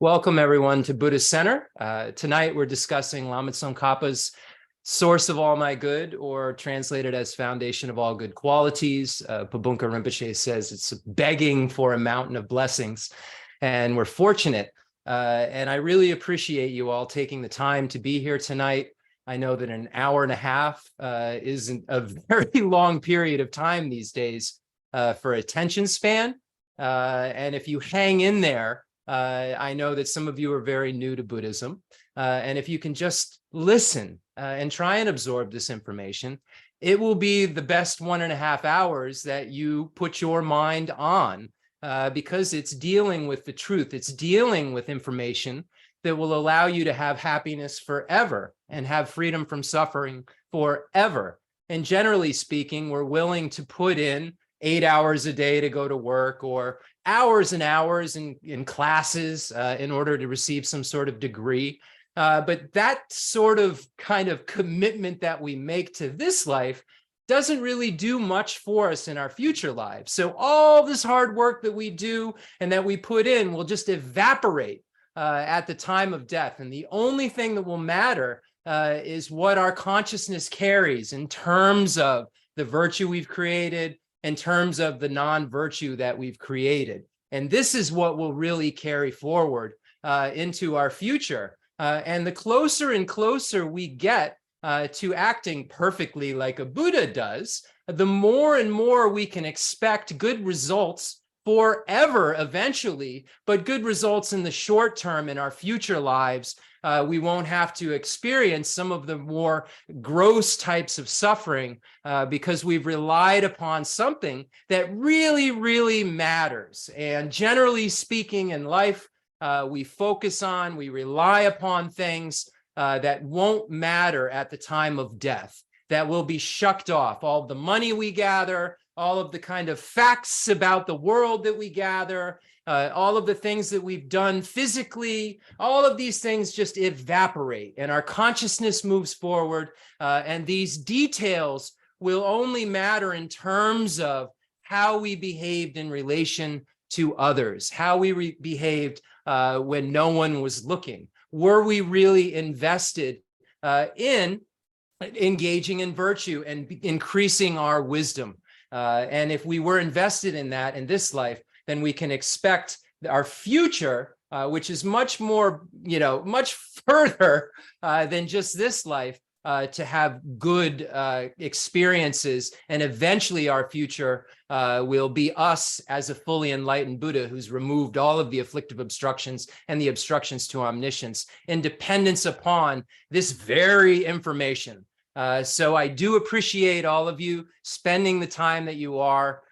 Welcome, everyone, to Buddhist Center. Tonight, we're discussing Lama Tsongkhapa's Source of All My Good, or translated as Foundation of All Good Qualities. Pabunka Rinpoche says it's begging for a mountain of blessings, and we're fortunate. And I really appreciate you all taking the time to be here tonight. I know that an hour and a half isn't a very long period of time these days for attention span. And if you hang in there, I know that some of you are very new to Buddhism, and if you can just listen and try and absorb this information, it will be the best 1.5 hours that you put your mind on, because it's dealing with the truth. It's dealing with information that will allow you to have happiness forever and have freedom from suffering forever. And generally speaking, we're willing to put in 8 hours a day to go to work, or hours and hours in classes in order to receive some sort of degree. But that sort of kind of commitment that we make to this life doesn't really do much for us in our future lives. So all this hard work that we do and that we put in will just evaporate at the time of death. And the only thing that will matter is what our consciousness carries in terms of the virtue we've created, in terms of the non-virtue that we've created. And this is what will really carry forward into our future. And the closer and closer we get to acting perfectly like a Buddha does, the more and more we can expect good results forever eventually, but good results in the short term in our future lives. We won't have to experience some of the more gross types of suffering because we've relied upon something that really, really matters. And generally speaking in life, we rely upon things that won't matter at the time of death, that will be shucked off. All the money we gather, all of the kind of facts about the world that we gather, all of the things that we've done physically, all of these things just evaporate and our consciousness moves forward. And these details will only matter in terms of how we behaved in relation to others, how we behaved when no one was looking. Were we really invested in engaging in virtue and increasing our wisdom? And if we were invested in that in this life, then we can expect our future, which is much more, much further than just this life, to have good experiences. And eventually our future will be us as a fully enlightened Buddha who's removed all of the afflictive obstructions and the obstructions to omniscience in dependence upon this very information. So I do appreciate all of you spending the time that you are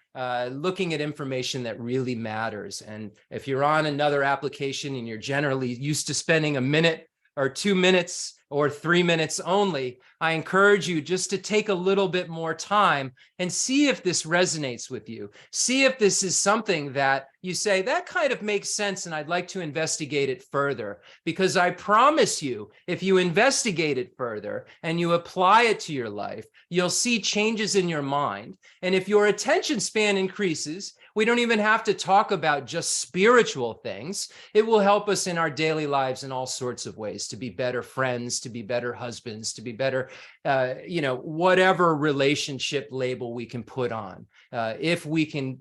looking at information that really matters. And if you're on another application and you're generally used to spending 1 minute or 2 minutes or 3 minutes only, I encourage you just to take a little bit more time and see if this resonates with you. See if this is something that you say, that kind of makes sense and I'd like to investigate it further. Because I promise you, if you investigate it further and you apply it to your life, you'll see changes in your mind. And if your attention span increases, we don't even have to talk about just spiritual things. It will help us in our daily lives in all sorts of ways to be better friends, to be better husbands, to be better, whatever relationship label we can put on. If we can,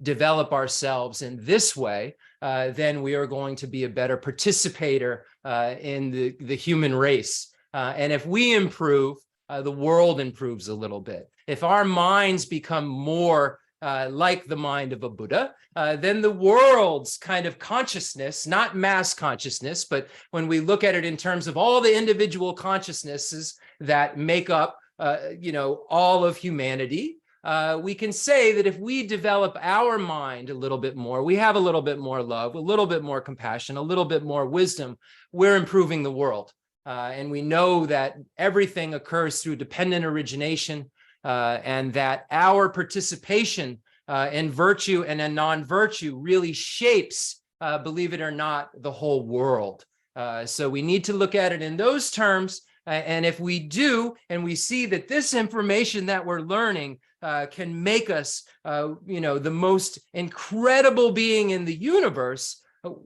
develop ourselves in this way, then we are going to be a better participator in the human race. And if we improve, the world improves a little bit. If our minds become more like the mind of a Buddha, then the world's kind of consciousness, not mass consciousness, but when we look at it in terms of all the individual consciousnesses that make up, all of humanity, we can say that if we develop our mind a little bit more, we have a little bit more love, a little bit more compassion, a little bit more wisdom, we're improving the world. And we know that everything occurs through dependent origination, and that our participation in virtue and in non-virtue really shapes, believe it or not, the whole world. So we need to look at it in those terms. And if we do, and we see that this information that we're learning can make us, the most incredible being in the universe,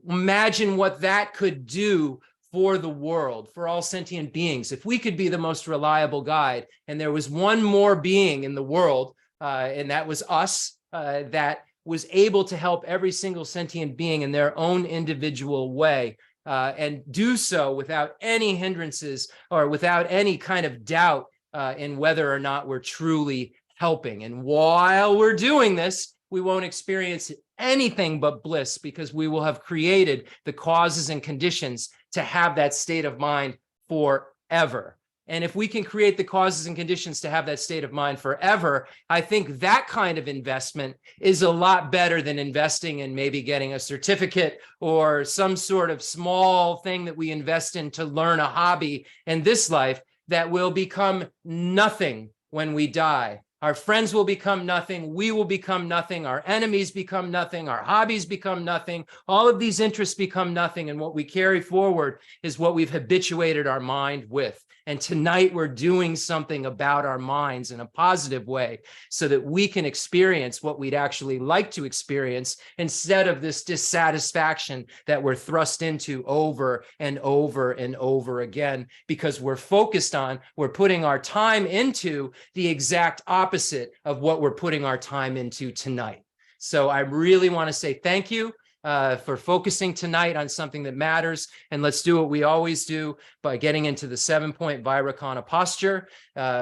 Imagine what that could do for the world, for all sentient beings. If we could be the most reliable guide, and there was one more being in the world, and that was us, that was able to help every single sentient being in their own individual way, and do so without any hindrances or without any kind of doubt in whether or not we're truly helping. And while we're doing this, we won't experience anything but bliss, because we will have created the causes and conditions to have that state of mind forever. And if we can create the causes and conditions to have that state of mind forever, I think that kind of investment is a lot better than investing in maybe getting a certificate or some sort of small thing that we invest in to learn a hobby in this life that will become nothing when we die. Our friends will become nothing. We will become nothing. Our enemies become nothing. Our hobbies become nothing. All of these interests become nothing. And what we carry forward is what we've habituated our mind with. And tonight we're doing something about our minds in a positive way so that we can experience what we'd actually like to experience instead of this dissatisfaction that we're thrust into over and over and over again, because we're focused on, we're putting our time into the exact opposite of what we're putting our time into tonight. So I really want to say thank you for focusing tonight on something that matters. And let's do what we always do by getting into the 7-point Vairocana posture,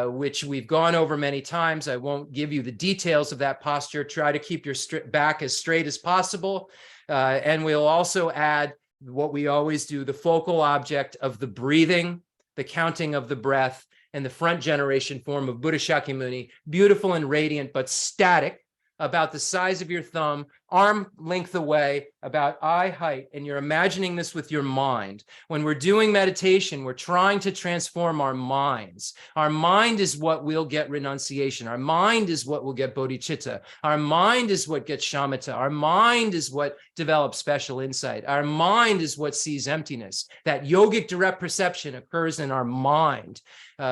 which we've gone over many times. I won't give you the details of that posture. Try to keep your back as straight as possible. And we'll also add what we always do, the focal object of the breathing, the counting of the breath, and the front generation form of Buddha Shakyamuni, beautiful and radiant, but static, about the size of your thumb, arm length away, about eye height, and you're imagining this with your mind. When we're doing meditation, we're trying to transform our minds. Our mind is what will get renunciation. Our mind is what will get bodhicitta. Our mind is what gets shamatha. Our mind is what develops special insight. Our mind is what sees emptiness. That yogic direct perception occurs in our mind.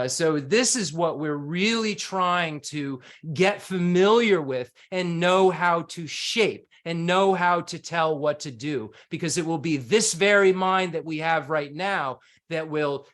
So this is what we're really trying to get familiar with and know how to shape and know how to tell what to do, because it will be this very mind that we have right now that will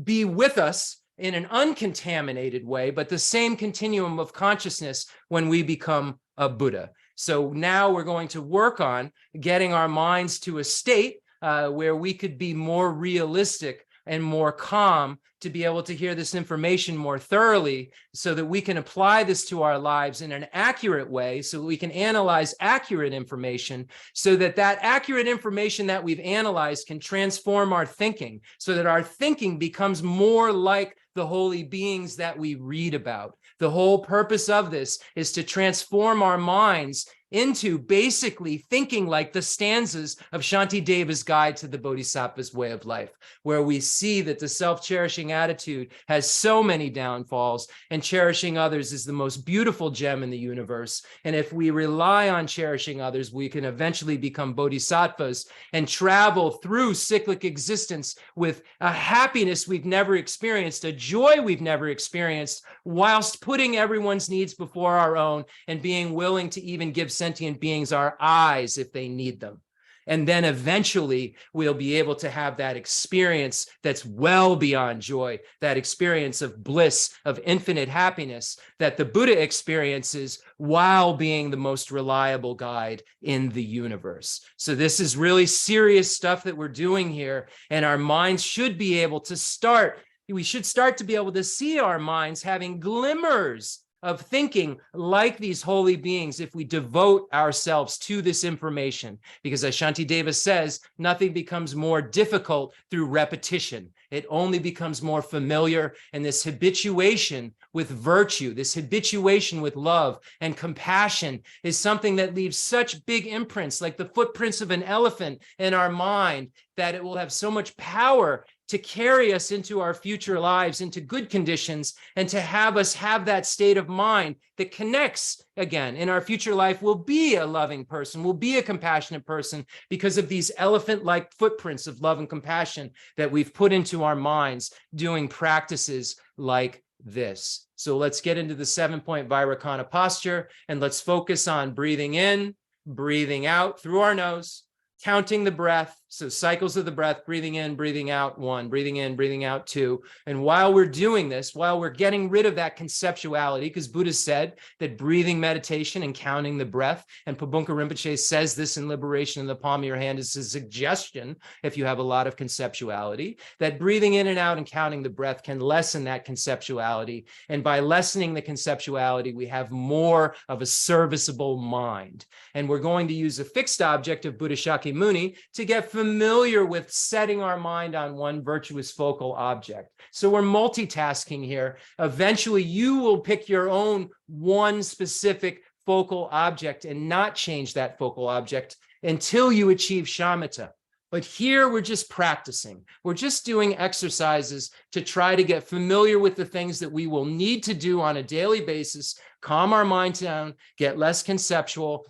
be with us in an uncontaminated way, but the same continuum of consciousness when we become a Buddha. So now we're going to work on getting our minds to a state where we could be more realistic and more calm to be able to hear this information more thoroughly, so that we can apply this to our lives in an accurate way, so that we can analyze accurate information, so that that accurate information that we've analyzed can transform our thinking, so that our thinking becomes more like the holy beings that we read about. The whole purpose of this is to transform our minds into basically thinking like the stanzas of Shantideva's Guide to the Bodhisattva's Way of Life, where we see that the self-cherishing attitude has so many downfalls, and cherishing others is the most beautiful gem in the universe. And if we rely on cherishing others, we can eventually become bodhisattvas and travel through cyclic existence with a happiness we've never experienced, a joy we've never experienced, whilst putting everyone's needs before our own and being willing to even give sentient beings our eyes if they need them. And then eventually we'll be able to have that experience that's well beyond joy, that experience of bliss, of infinite happiness that the Buddha experiences while being the most reliable guide in the universe. So this is really serious stuff that we're doing here, and our minds should be able to start. We should start to be able to see our minds having glimmers of thinking like these holy beings if we devote ourselves to this information. Because as Shantideva says, nothing becomes more difficult through repetition. It only becomes more familiar, and this habituation with virtue, this habituation with love and compassion is something that leaves such big imprints, like the footprints of an elephant in our mind, that it will have so much power to carry us into our future lives, into good conditions, and to have us have that state of mind that connects again. In our future life, we'll be a loving person, we'll be a compassionate person, because of these elephant-like footprints of love and compassion that we've put into our minds doing practices like this. So let's get into the 7-point Vairocana posture, and let's focus on breathing in, breathing out through our nose, counting the breath. So cycles of the breath, breathing in, breathing out, 1, breathing in, breathing out, 2. And while we're doing this, while we're getting rid of that conceptuality, because Buddha said that breathing meditation and counting the breath, and Pabunka Rinpoche says this in Liberation in the Palm of Your Hand is a suggestion, if you have a lot of conceptuality, that breathing in and out and counting the breath can lessen that conceptuality. And by lessening the conceptuality, we have more of a serviceable mind. And we're going to use a fixed object of Buddha Shakyamuni to get familiar with setting our mind on one virtuous focal object. So we're multitasking here. Eventually, you will pick your own one specific focal object and not change that focal object until you achieve shamatha. But here we're just practicing. We're just doing exercises to try to get familiar with the things that we will need to do on a daily basis, calm our mind down, get less conceptual,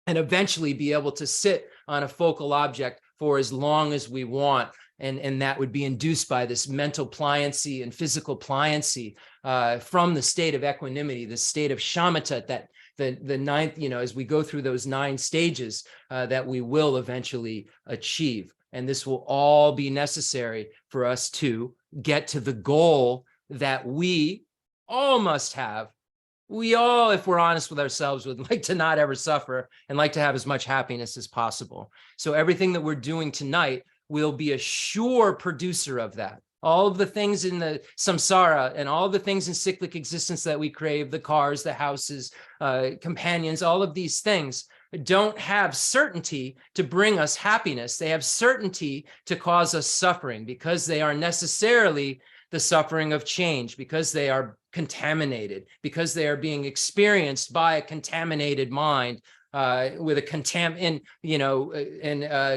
and eventually be able to sit on a focal object for as long as we want. And that would be induced by this mental pliancy and physical pliancy from the state of equanimity, the state of shamatha, that the ninth, as we go through those 9 stages that we will eventually achieve. And this will all be necessary for us to get to the goal that we all must have. We all, if we're honest with ourselves, would like to not ever suffer and like to have as much happiness as possible. So everything that we're doing tonight will be a sure producer of that. All of the things in the samsara and all the things in cyclic existence that we crave, the cars, the houses, companions, all of these things don't have certainty to bring us happiness. They have certainty to cause us suffering because they are necessarily the suffering of change, because they are contaminated, because they are being experienced by a contaminated mind with a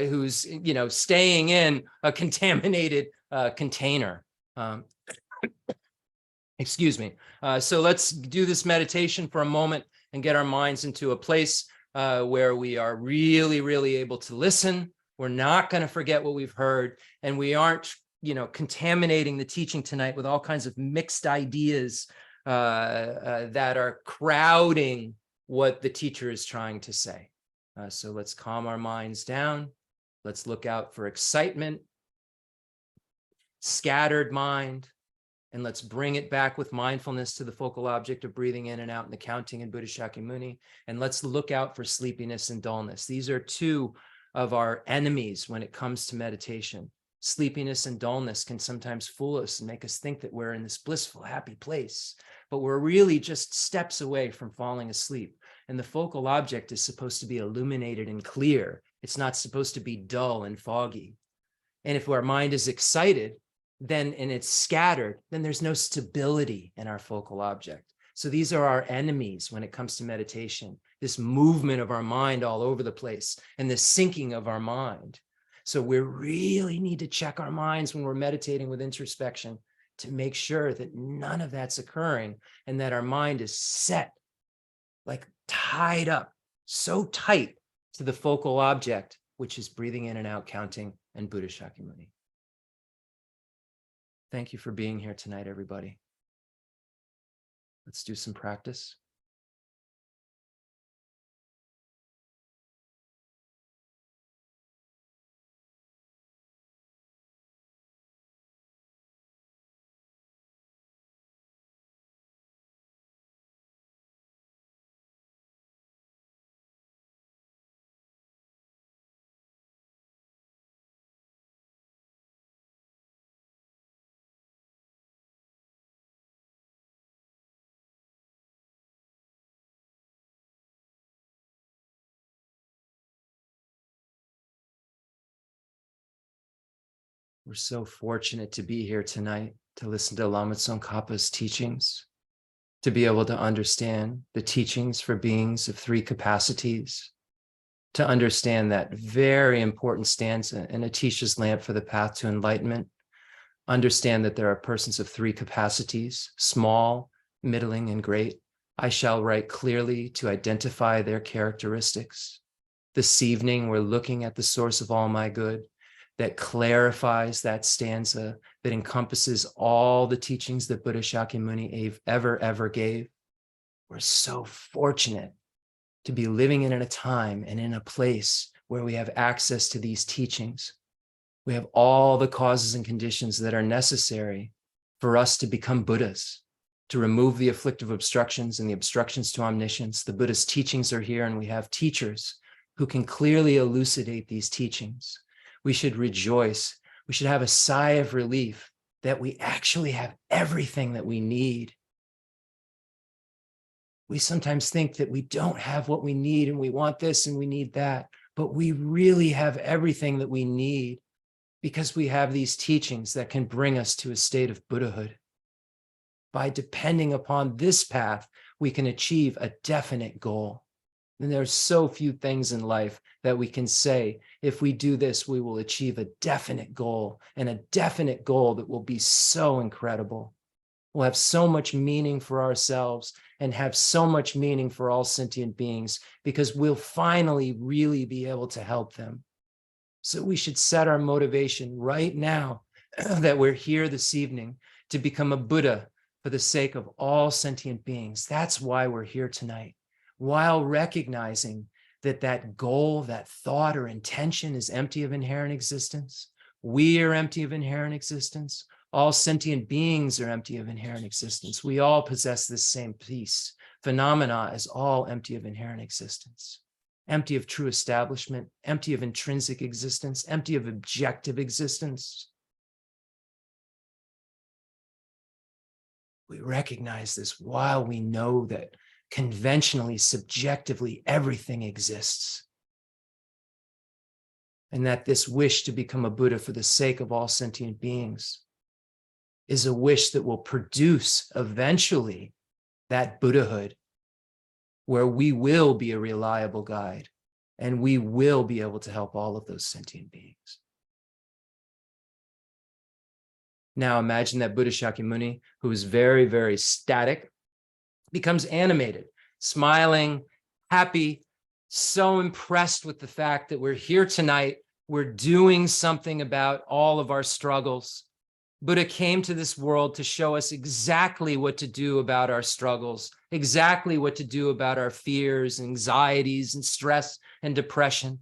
who's staying in a contaminated container. Excuse me. So let's do this meditation for a moment and get our minds into a place where we are really, really able to listen. We're not going to forget what we've heard, and we aren't contaminating the teaching tonight with all kinds of mixed ideas that are crowding what the teacher is trying to say. So let's calm our minds down. Let's look out for excitement, scattered mind, and let's bring it back with mindfulness to the focal object of breathing in and out in the counting in Buddha Shakyamuni. And let's look out for sleepiness and dullness. These are 2 of our enemies when it comes to meditation. Sleepiness and dullness can sometimes fool us and make us think that we're in this blissful, happy place, but we're really just steps away from falling asleep. And the focal object is supposed to be illuminated and clear. It's not supposed to be dull and foggy. And if our mind is excited, and it's scattered, then there's no stability in our focal object. So these are our enemies when it comes to meditation, this movement of our mind all over the place and this sinking of our mind. So we really need to check our minds when we're meditating with introspection to make sure that none of that's occurring and that our mind is set, like tied up, so tight to the focal object, which is breathing in and out, counting, and Buddha Shakyamuni. Thank you for being here tonight, everybody. Let's do some practice. We're so fortunate to be here tonight to listen to Lama Tsongkhapa's teachings, to be able to understand the teachings for beings of 3 capacities, to understand that very important stanza in Atisha's Lamp for the Path to Enlightenment. Understand that there are persons of 3 capacities, small, middling, and great. I shall write clearly to identify their characteristics. This evening, we're looking at the source of all my good, that clarifies that stanza, that encompasses all the teachings that Buddha Shakyamuni ever gave. We're so fortunate to be living in a time and in a place where we have access to these teachings. We have all the causes and conditions that are necessary for us to become Buddhas, to remove the afflictive obstructions and the obstructions to omniscience. The Buddhist teachings are here, and we have teachers who can clearly elucidate these teachings. We should rejoice. We should have a sigh of relief that we actually have everything that we need. We sometimes think that we don't have what we need, and we want this and we need that, but we really have everything that we need because we have these teachings that can bring us to a state of Buddhahood. By depending upon this path, we can achieve a definite goal. And there are so few things in life that we can say, if we do this, we will achieve a definite goal, and a definite goal that will be so incredible. We'll have so much meaning for ourselves and have so much meaning for all sentient beings, because we'll finally really be able to help them. So we should set our motivation right now that we're here this evening to become a Buddha for the sake of all sentient beings. That's why we're here tonight, while recognizing that that goal, that thought or intention is empty of inherent existence. We are empty of inherent existence. All sentient beings are empty of inherent existence. We all possess this same peace. Phenomena is all empty of inherent existence, empty of true establishment, empty of intrinsic existence, empty of objective existence. We recognize this while we know that conventionally, subjectively, everything exists. And that this wish to become a Buddha for the sake of all sentient beings is a wish that will produce eventually that Buddhahood, where we will be a reliable guide and we will be able to help all of those sentient beings. Now imagine that Buddha Shakyamuni, who is very, very static, becomes animated, smiling, happy, so impressed with the fact that we're here tonight, we're doing something about all of our struggles. Buddha came to this world to show us exactly what to do about our struggles, exactly what to do about our fears, anxieties, and stress and depression.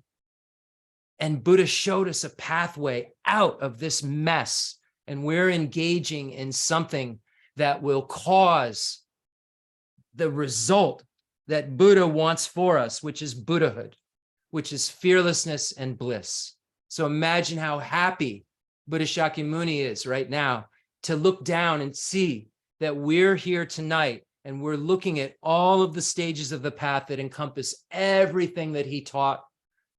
And Buddha showed us a pathway out of this mess, and we're engaging in something that will cause the result that Buddha wants for us, which is Buddhahood, which is fearlessness and bliss. So imagine how happy Buddha Shakyamuni is right now to look down and see that we're here tonight and we're looking at all of the stages of the path that encompass everything that he taught.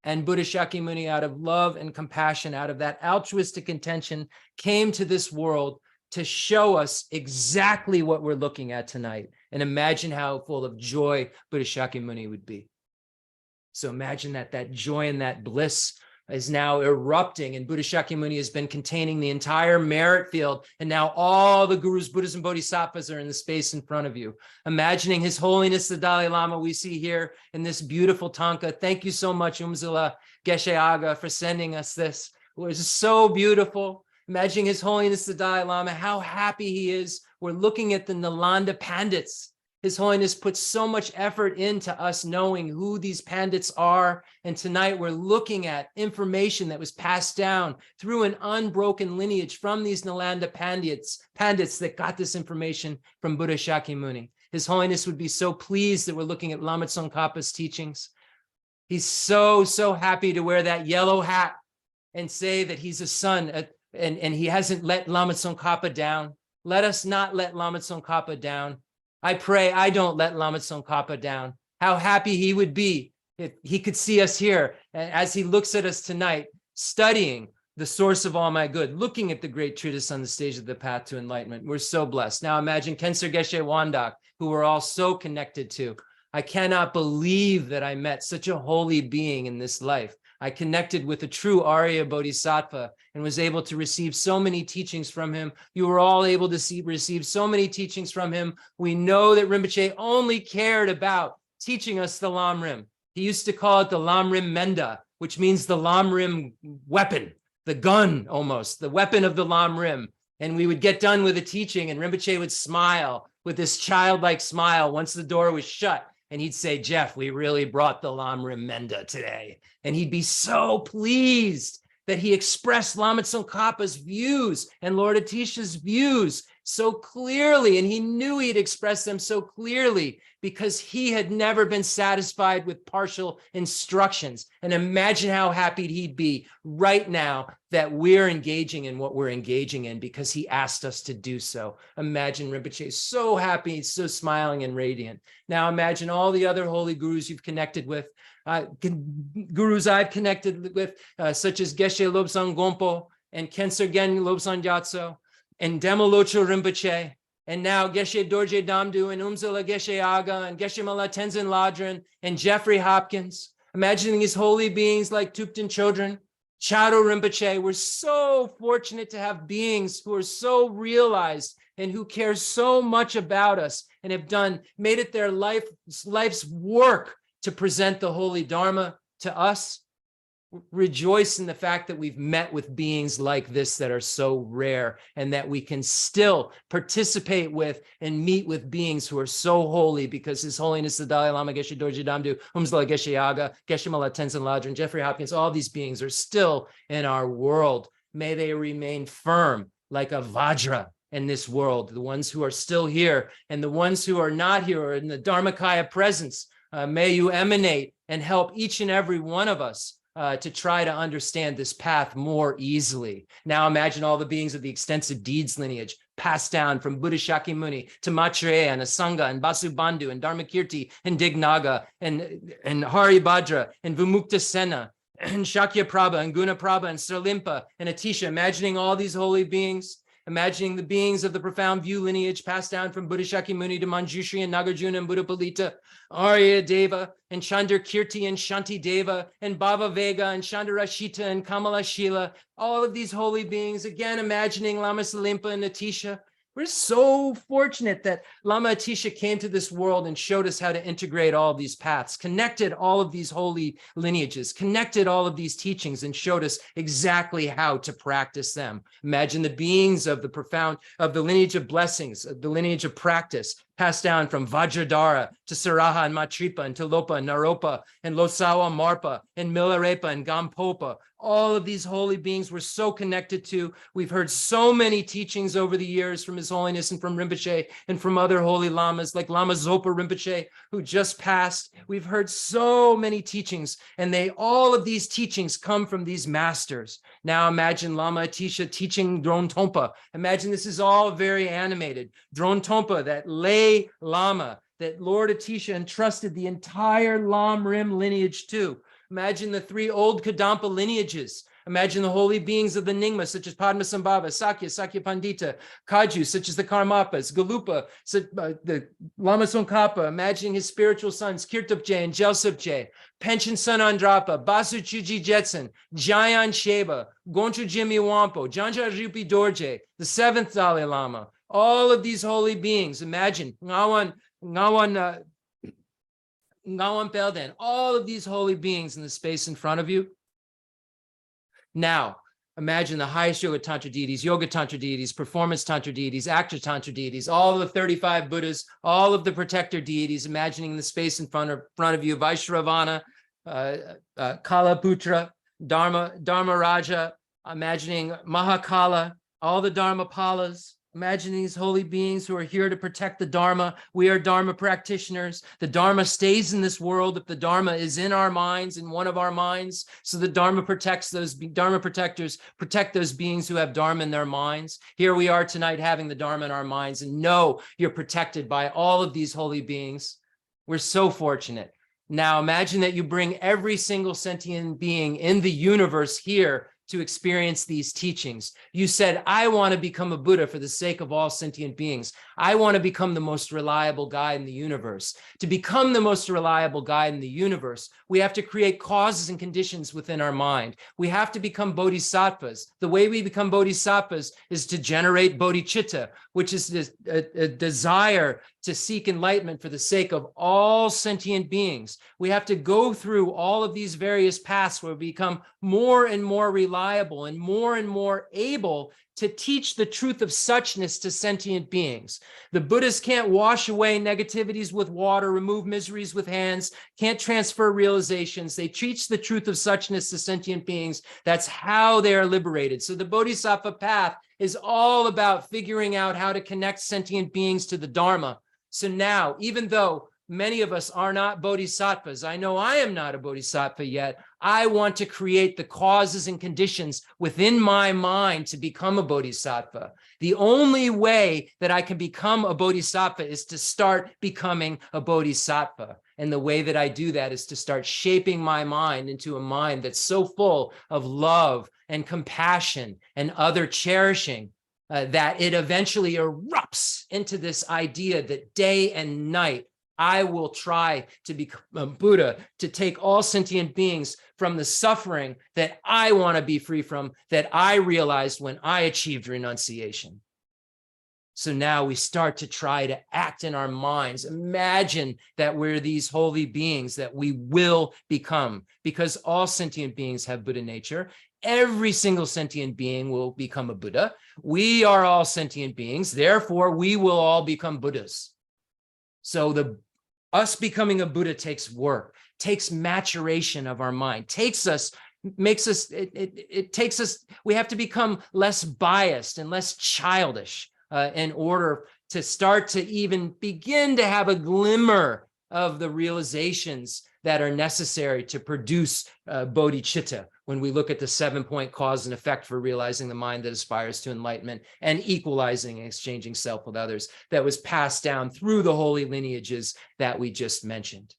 And Buddha Shakyamuni, out of love and compassion, out of that altruistic intention, came to this world to show us exactly what we're looking at tonight. And imagine how full of joy Buddha Shakyamuni would be. So imagine that that joy and that bliss is now erupting, and Buddha Shakyamuni has been containing the entire merit field, and now all the gurus, Buddhas, and Bodhisattvas are in the space in front of you. Imagining His Holiness the Dalai Lama we see here in this beautiful tanka. Thank you so much, Umzula Geshe Aga, for sending us this. It was so beautiful. Imagining His Holiness the Dalai Lama, how happy he is. We're looking at the Nalanda Pandits. His Holiness puts so much effort into us knowing who these Pandits are. And tonight we're looking at information that was passed down through an unbroken lineage from these Nalanda Pandits that got this information from Buddha Shakyamuni. His Holiness would be so pleased that we're looking at Lama Tsongkhapa's teachings. He's so, so happy to wear that yellow hat and say that he's a son and he hasn't let Lama Tsongkhapa down. Let us not let Lama Tsongkhapa down. I pray I don't let Lama Tsongkhapa down. How happy he would be if he could see us here as he looks at us tonight, studying the source of all my good, looking at the great treatise on the stage of the path to enlightenment. We're so blessed. Now imagine Kensur Geshe Wandak, who we're all so connected to. I cannot believe that I met such a holy being in this life. I connected with a true Arya Bodhisattva and was able to receive so many teachings from him. You were all able to receive so many teachings from him. We know that Rinpoche only cared about teaching us the Lam Rim. He used to call it the Lam Rim Menda, which means the Lam Rim weapon, the gun almost, the weapon of the Lam Rim. And we would get done with the teaching and Rinpoche would smile with this childlike smile once the door was shut. and he'd say, Jeff, we really brought the Lam Rim Menda today. And he'd be so pleased that he expressed Lama Tsongkhapa's views and Lord Atisha's views so clearly. And he knew he'd expressed them so clearly because he had never been satisfied with partial instructions. And imagine how happy he'd be right now that we're engaging in what we're engaging in because he asked us to do so. Imagine Rinpoche so happy, so smiling and radiant. Now imagine all the other holy gurus you've connected with, gurus I've connected with, such as Geshe Lobsang Gompo and Khenser Gen Lobsang Gyatso and Demo Locho Rinpoche, and now Geshe Dorje Damdu and Umzala Geshe Aga and Geshe Mala Tenzin Ladrin and Jeffrey Hopkins, imagining these holy beings like Thupten Chodron, Chado Rinpoche. We're so fortunate to have beings who are so realized and who care so much about us and have made it their life's work to present the holy Dharma to us. Rejoice in the fact that we've met with beings like this that are so rare and that we can still participate with and meet with beings who are so holy because His Holiness the Dalai Lama, Geshe Dorje Damdu, Umzala Geshe Aga, Geshe Mala Tenzin Ladrin, Jeffrey Hopkins, all these beings are still in our world. May they remain firm like a Vajra in this world, the ones who are still here and the ones who are not here or in the Dharmakaya presence. May you emanate and help each and every one of us to try to understand this path more easily. Now imagine all the beings of the extensive deeds lineage passed down from Buddha Shakyamuni to Maitreya and Asanga and Vasubandhu and Dharmakirti and Dignaga and Haribhadra and Vimukta Sena and Shakyaprabha and Gunaprabha and Sarlimpa and Atisha, imagining all these holy beings, imagining the beings of the profound view lineage passed down from Buddha Shakyamuni to Manjushri and Nagarjuna and Buddha Palita, Arya Deva and Chandra Kirti and Shanti Deva and Bhava Vega and Chandrashita and Kamala Shila, all of these holy beings, again, imagining Lama Salimpa and Atisha. We're so fortunate that Lama Atisha came to this world and showed us how to integrate all of these paths, connected all of these holy lineages, connected all of these teachings, and showed us exactly how to practice them. Imagine the beings of the lineage of blessings, the lineage of practice, passed down from Vajradhara to Saraha and Matripa and Tilopa and Naropa and Losawa Marpa and Milarepa and Gampopa. All of these holy beings we're so connected to. We've heard so many teachings over the years from His Holiness and from Rinpoche and from other holy lamas like Lama Zopa Rinpoche, who just passed. We've heard so many teachings, and all of these teachings come from these masters. Now imagine Lama Atisha teaching Drone Tompa. Imagine this is all very animated. Drone Tompa, that lay lama that Lord Atisha entrusted the entire Lam Rim lineage to. Imagine the three old Kadampa lineages. Imagine the holy beings of the Nyingma, such as Padmasambhava, Sakya Pandita, Kaju, such as the Karmapas, Galupa, the Lama Tsongkhapa, imagining his spiritual sons, Kirtopje and Jelsopje, Pension Son Andrapa, Basu Chuji Jetson, Jayan Sheba, Gonchu Jimmy Wampo, Janja Rupi Dorje, the seventh Dalai Lama. All of these holy beings, imagine, Ngawan Pelden, all of these holy beings in the space in front of you. Now, imagine the highest Yoga Tantra deities, Yoga Tantra deities, Performance Tantra deities, Actor Tantra deities, all of the 35 Buddhas, all of the protector deities, imagining the space in front of you, Vaishravana, Kalaputra, Dharma Raja, imagining Mahakala, all the Dharmapalas. Imagine these holy beings who are here to protect the Dharma. We are Dharma practitioners. The Dharma stays in this world if the Dharma is in our minds, in one of our minds. So the Dharma Dharma protectors protect those beings who have Dharma in their minds. Here we are tonight having the Dharma in our minds, and know you're protected by all of these holy beings. We're so fortunate. Now imagine that you bring every single sentient being in the universe here to experience these teachings. You said, I want to become a Buddha for the sake of all sentient beings. I want to become the most reliable guide in the universe. To become the most reliable guide in the universe, we have to create causes and conditions within our mind. We have to become bodhisattvas. The way we become bodhisattvas is to generate bodhicitta, which is a desire to seek enlightenment for the sake of all sentient beings. We have to go through all of these various paths where we become more and more reliable and more able to teach the truth of suchness to sentient beings. The Buddhists can't wash away negativities with water, remove miseries with hands, can't transfer realizations. They teach the truth of suchness to sentient beings. That's how they are liberated. So the Bodhisattva path is all about figuring out how to connect sentient beings to the Dharma. So now, even though many of us are not bodhisattvas, I know I am not a bodhisattva yet, I want to create the causes and conditions within my mind to become a bodhisattva. The only way that I can become a bodhisattva is to start becoming a bodhisattva. And the way that I do that is to start shaping my mind into a mind that's so full of love and compassion and other cherishing that it eventually erupts into this idea that day and night, I will try to become a Buddha, to take all sentient beings from the suffering that I want to be free from, that I realized when I achieved renunciation. So now we start to try to act in our minds. Imagine that we're these holy beings that we will become, because all sentient beings have Buddha nature. Every single sentient being will become a Buddha. We are all sentient beings. Therefore, we will all become Buddhas. So us becoming a Buddha takes work, takes maturation of our mind, takes us, we have to become less biased and less childish in order to start to even begin to have a glimmer of the realizations that are necessary to produce bodhicitta when we look at the 7-point cause and effect for realizing the mind that aspires to enlightenment and equalizing and exchanging self with others that was passed down through the holy lineages that we just mentioned.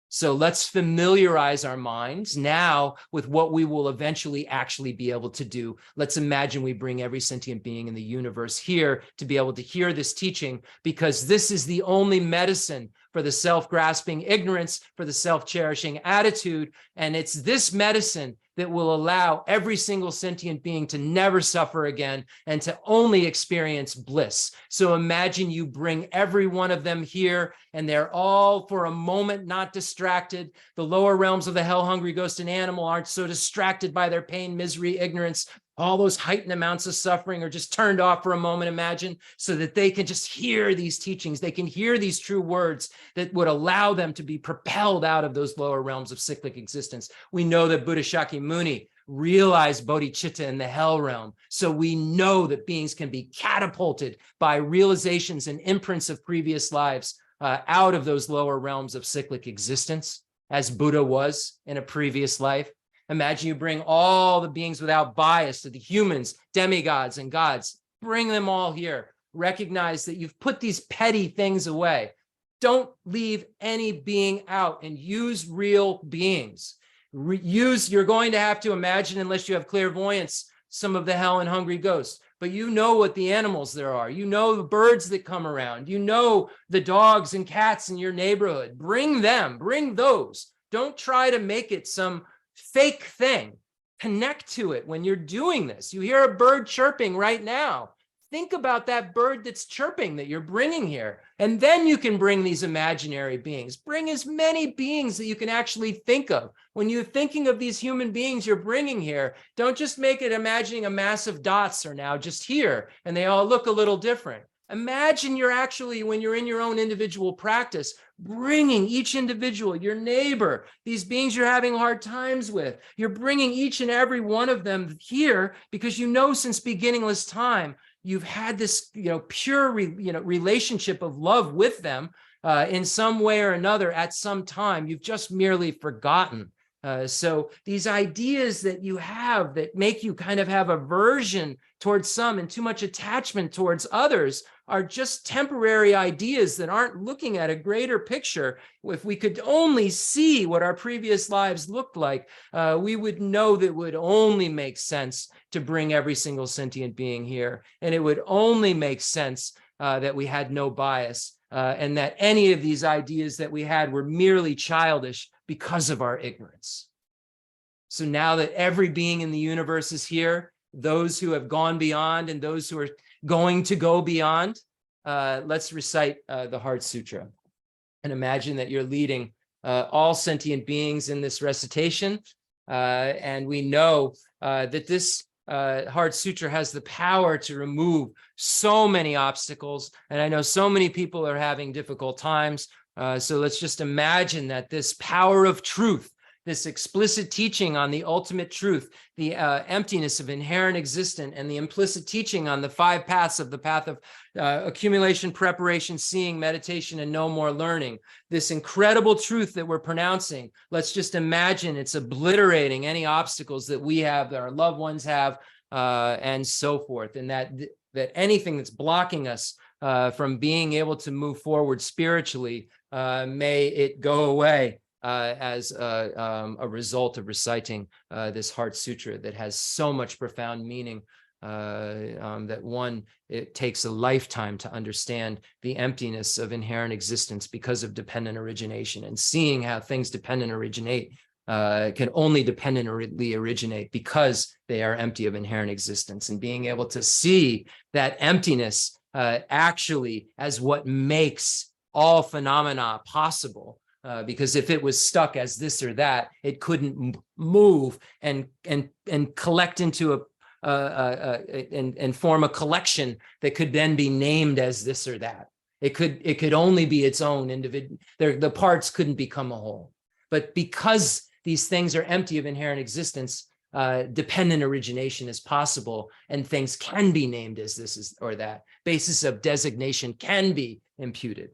So let's familiarize our minds now with what we will eventually actually be able to do. Let's imagine we bring every sentient being in the universe here to be able to hear this teaching, because this is the only medicine for the self-grasping ignorance, for the self-cherishing attitude. And it's this medicine that will allow every single sentient being to never suffer again and to only experience bliss. So imagine you bring every one of them here and they're all for a moment not distracted. The lower realms of the hell-hungry ghost and animal aren't so distracted by their pain, misery, ignorance. All those heightened amounts of suffering are just turned off for a moment, imagine, so that they can just hear these teachings. They can hear these true words that would allow them to be propelled out of those lower realms of cyclic existence. We know that Buddha Shakyamuni realized bodhicitta in the hell realm. So we know that beings can be catapulted by realizations and imprints of previous lives out of those lower realms of cyclic existence, as Buddha was in a previous life. Imagine you bring all the beings without bias, to the humans, demigods, and gods. Bring them all here. Recognize that you've put these petty things away. Don't leave any being out and use real beings. You're going to have to imagine, unless you have clairvoyance, some of the hell and hungry ghosts. But you know what the animals there are. You know the birds that come around. You know the dogs and cats in your neighborhood. Bring them. Bring those. Don't try to make it some fake thing. Connect to it when you're doing this. You hear a bird chirping right now. Think about that bird that's chirping that you're bringing here. And then you can bring these imaginary beings. Bring as many beings that you can actually think of. When you're thinking of these human beings you're bringing here, don't just make it imagining a mass of dots are now just here and they all look a little different. Imagine you're actually, when you're in your own individual practice, bringing each individual, your neighbor, these beings you're having hard times with, you're bringing each and every one of them here because you know since beginningless time, you've had this, pure, relationship of love with them in some way or another at some time. You've just merely forgotten. So these ideas that you have that make you kind of have aversion towards some and too much attachment towards others are just temporary ideas that aren't looking at a greater picture. If we could only see what our previous lives looked like, we would know that it would only make sense to bring every single sentient being here. And it would only make sense that we had no bias and that any of these ideas that we had were merely childish because of our ignorance. So now that every being in the universe is here, those who have gone beyond and those who are going to go beyond, let's recite the Heart Sutra and imagine that you're leading all sentient beings in this recitation. And we know that this Heart Sutra has the power to remove so many obstacles. And I know so many people are having difficult times. So let's just imagine that this power of truth, this explicit teaching on the ultimate truth, the emptiness of inherent existence, and the implicit teaching on the 5 paths of the path of accumulation, preparation, seeing, meditation, and no more learning. This incredible truth that we're pronouncing, let's just imagine it's obliterating any obstacles that we have, that our loved ones have, and so forth. And that anything that's blocking us from being able to move forward spiritually, may it go away. As a result of reciting this Heart Sutra that has so much profound meaning, that it takes a lifetime to understand the emptiness of inherent existence because of dependent origination, and seeing how things dependent originate can only dependently originate because they are empty of inherent existence, and being able to see that emptiness actually as what makes all phenomena possible. Because if it was stuck as this or that, it couldn't move and collect into and form a collection that could then be named as this or that. It could only be its own individual. The parts couldn't become a whole. But because these things are empty of inherent existence, dependent origination is possible, and things can be named as this or that. Basis of designation can be imputed.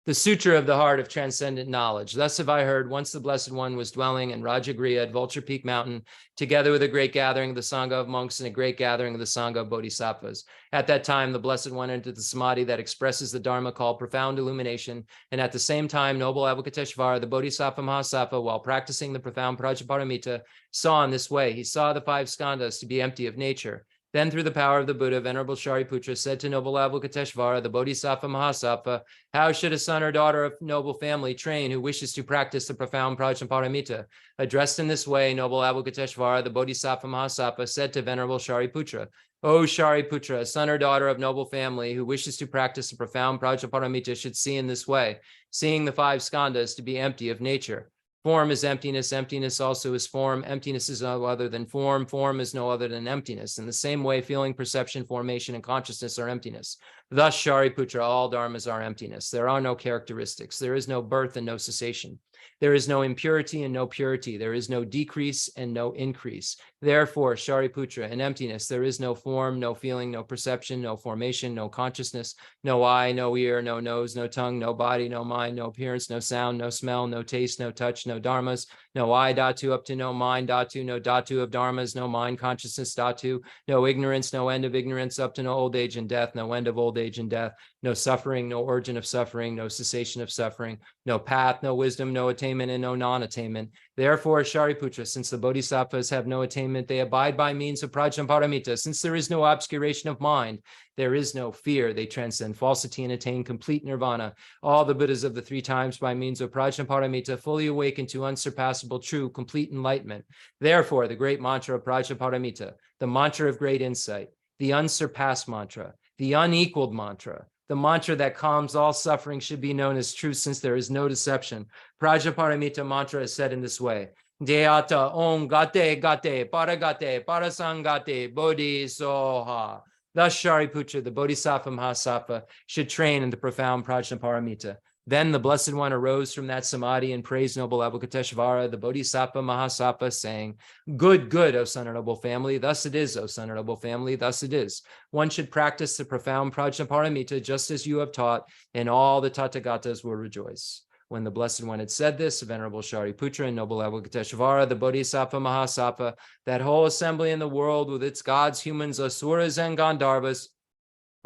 The Sutra of the Heart of Transcendent Knowledge. Thus have I heard, once the Blessed One was dwelling in Rajagriha at Vulture Peak Mountain, together with a great gathering of the Sangha of monks and a great gathering of the Sangha of bodhisattvas. At that time, the Blessed One entered the samadhi that expresses the Dharma called profound illumination, and at the same time, noble Avalokiteshvara, the Bodhisattva Mahasattva, while practicing the profound Prajnaparamita, saw in this way. He saw the 5 skandhas to be empty of nature. Then, through the power of the Buddha, Venerable Shariputra said to noble Avalokiteshvara, the Bodhisattva Mahasattva, how should a son or daughter of noble family train who wishes to practice the profound Prajnaparamita? Addressed in this way, noble Avalokiteshvara, the Bodhisattva Mahasattva, said to Venerable Shariputra, O Shariputra, a son or daughter of noble family who wishes to practice the profound Prajnaparamita should see in this way, seeing the 5 skandhas to be empty of nature. Form is emptiness. Emptiness also is form. Emptiness is no other than form. Form is no other than emptiness. In the same way, feeling, perception, formation, and consciousness are emptiness. Thus, Shariputra, all dharmas are emptiness. There are no characteristics. There is no birth and no cessation. There is no impurity and no purity. There is no decrease and no increase. Therefore, Shariputra, in emptiness, there is no form, no feeling, no perception, no formation, no consciousness, no eye, no ear, no nose, no tongue, no body, no mind, no appearance, no sound, no smell, no taste, no touch, no dharmas, no I dhatu up to no mind dhatu, no dhatu of dharmas, no mind consciousness dhatu, no ignorance, no end of ignorance up to no old age and death, no end of old age and death, no suffering, no origin of suffering, no cessation of suffering, no path, no wisdom, no attainment, and no non-attainment. Therefore, Shariputra, since the bodhisattvas have no attainment, they abide by means of Prajnaparamita. Since there is no obscuration of mind, there is no fear. They transcend falsity and attain complete nirvana. All the Buddhas of the 3 times by means of Prajnaparamita fully awaken to unsurpassable, true, complete enlightenment. Therefore, the great mantra of Prajnaparamita, the mantra of great insight, the unsurpassed mantra, the unequaled mantra, the mantra that calms all suffering should be known as truth, since there is no deception. Prajnaparamita mantra is said in this way. Deyata om gate gate paragate parasangate bodhi soha. Thus Shariputra, the Bodhisattva Mahasattva, should train in the profound Prajnaparamita. Then the Blessed One arose from that samadhi and praised noble Avalokiteshvara, the Bodhisattva Mahasattva, saying, Good, good, O son of noble family, thus it is, O son of noble family, thus it is. One should practice the profound Prajnaparamita just as you have taught, and all the Tathagatas will rejoice. When the Blessed One had said this, Venerable Shariputra and noble Avalokiteshvara, the Bodhisattva Mahasattva, that whole assembly in the world with its gods, humans, asuras, and Gandharvas,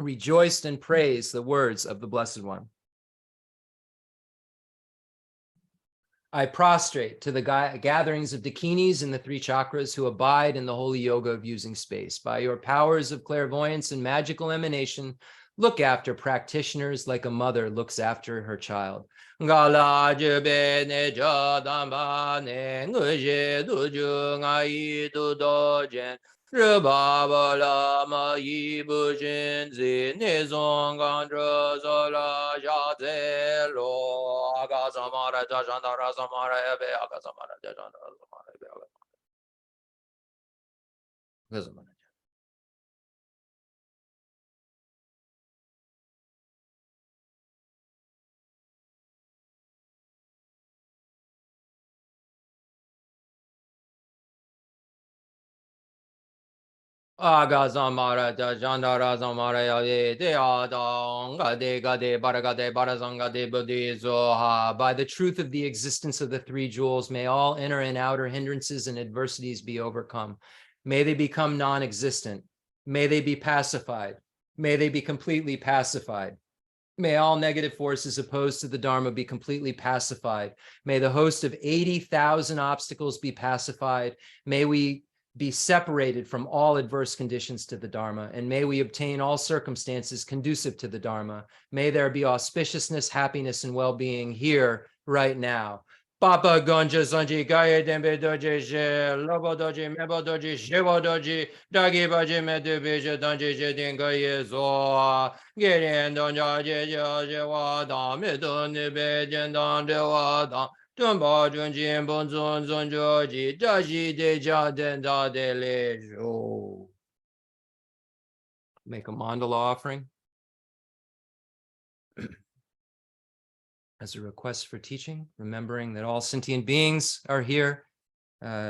rejoiced and praised the words of the Blessed One. I prostrate to the gatherings of dakinis in the 3 chakras who abide in the holy yoga of using space. By your powers of clairvoyance and magical emanation, look after practitioners like a mother looks after her child. Agazamara Jandara Zamara De Adong Gade Gade Baragade Barazangade Buddhizoha. By the truth of the existence of the three jewels, may all inner and outer hindrances and adversities be overcome. May they become non-existent. May they be pacified. May they be completely pacified. May all negative forces opposed to the Dharma be completely pacified. May the host of 80,000 obstacles be pacified. May we be separated from all adverse conditions to the Dharma, and may we obtain all circumstances conducive to the Dharma. May there be auspiciousness, happiness, and well-being here, right now. Papa Gonja Sanji Gaya Dembe Doji Je Lobo Doji Mebo Doji Shivo Doji Dagi Baji Medu Bija Donji Jedin Gaya Zo Gideon Donja Je Wa Dam Midun Nibe Jendan De Wa Dam Tumba Junjin Bunzun Zunjoji Daji De Jaden Da De Le Jo. Make a mandala offering as a request for teaching, remembering that all sentient beings are here,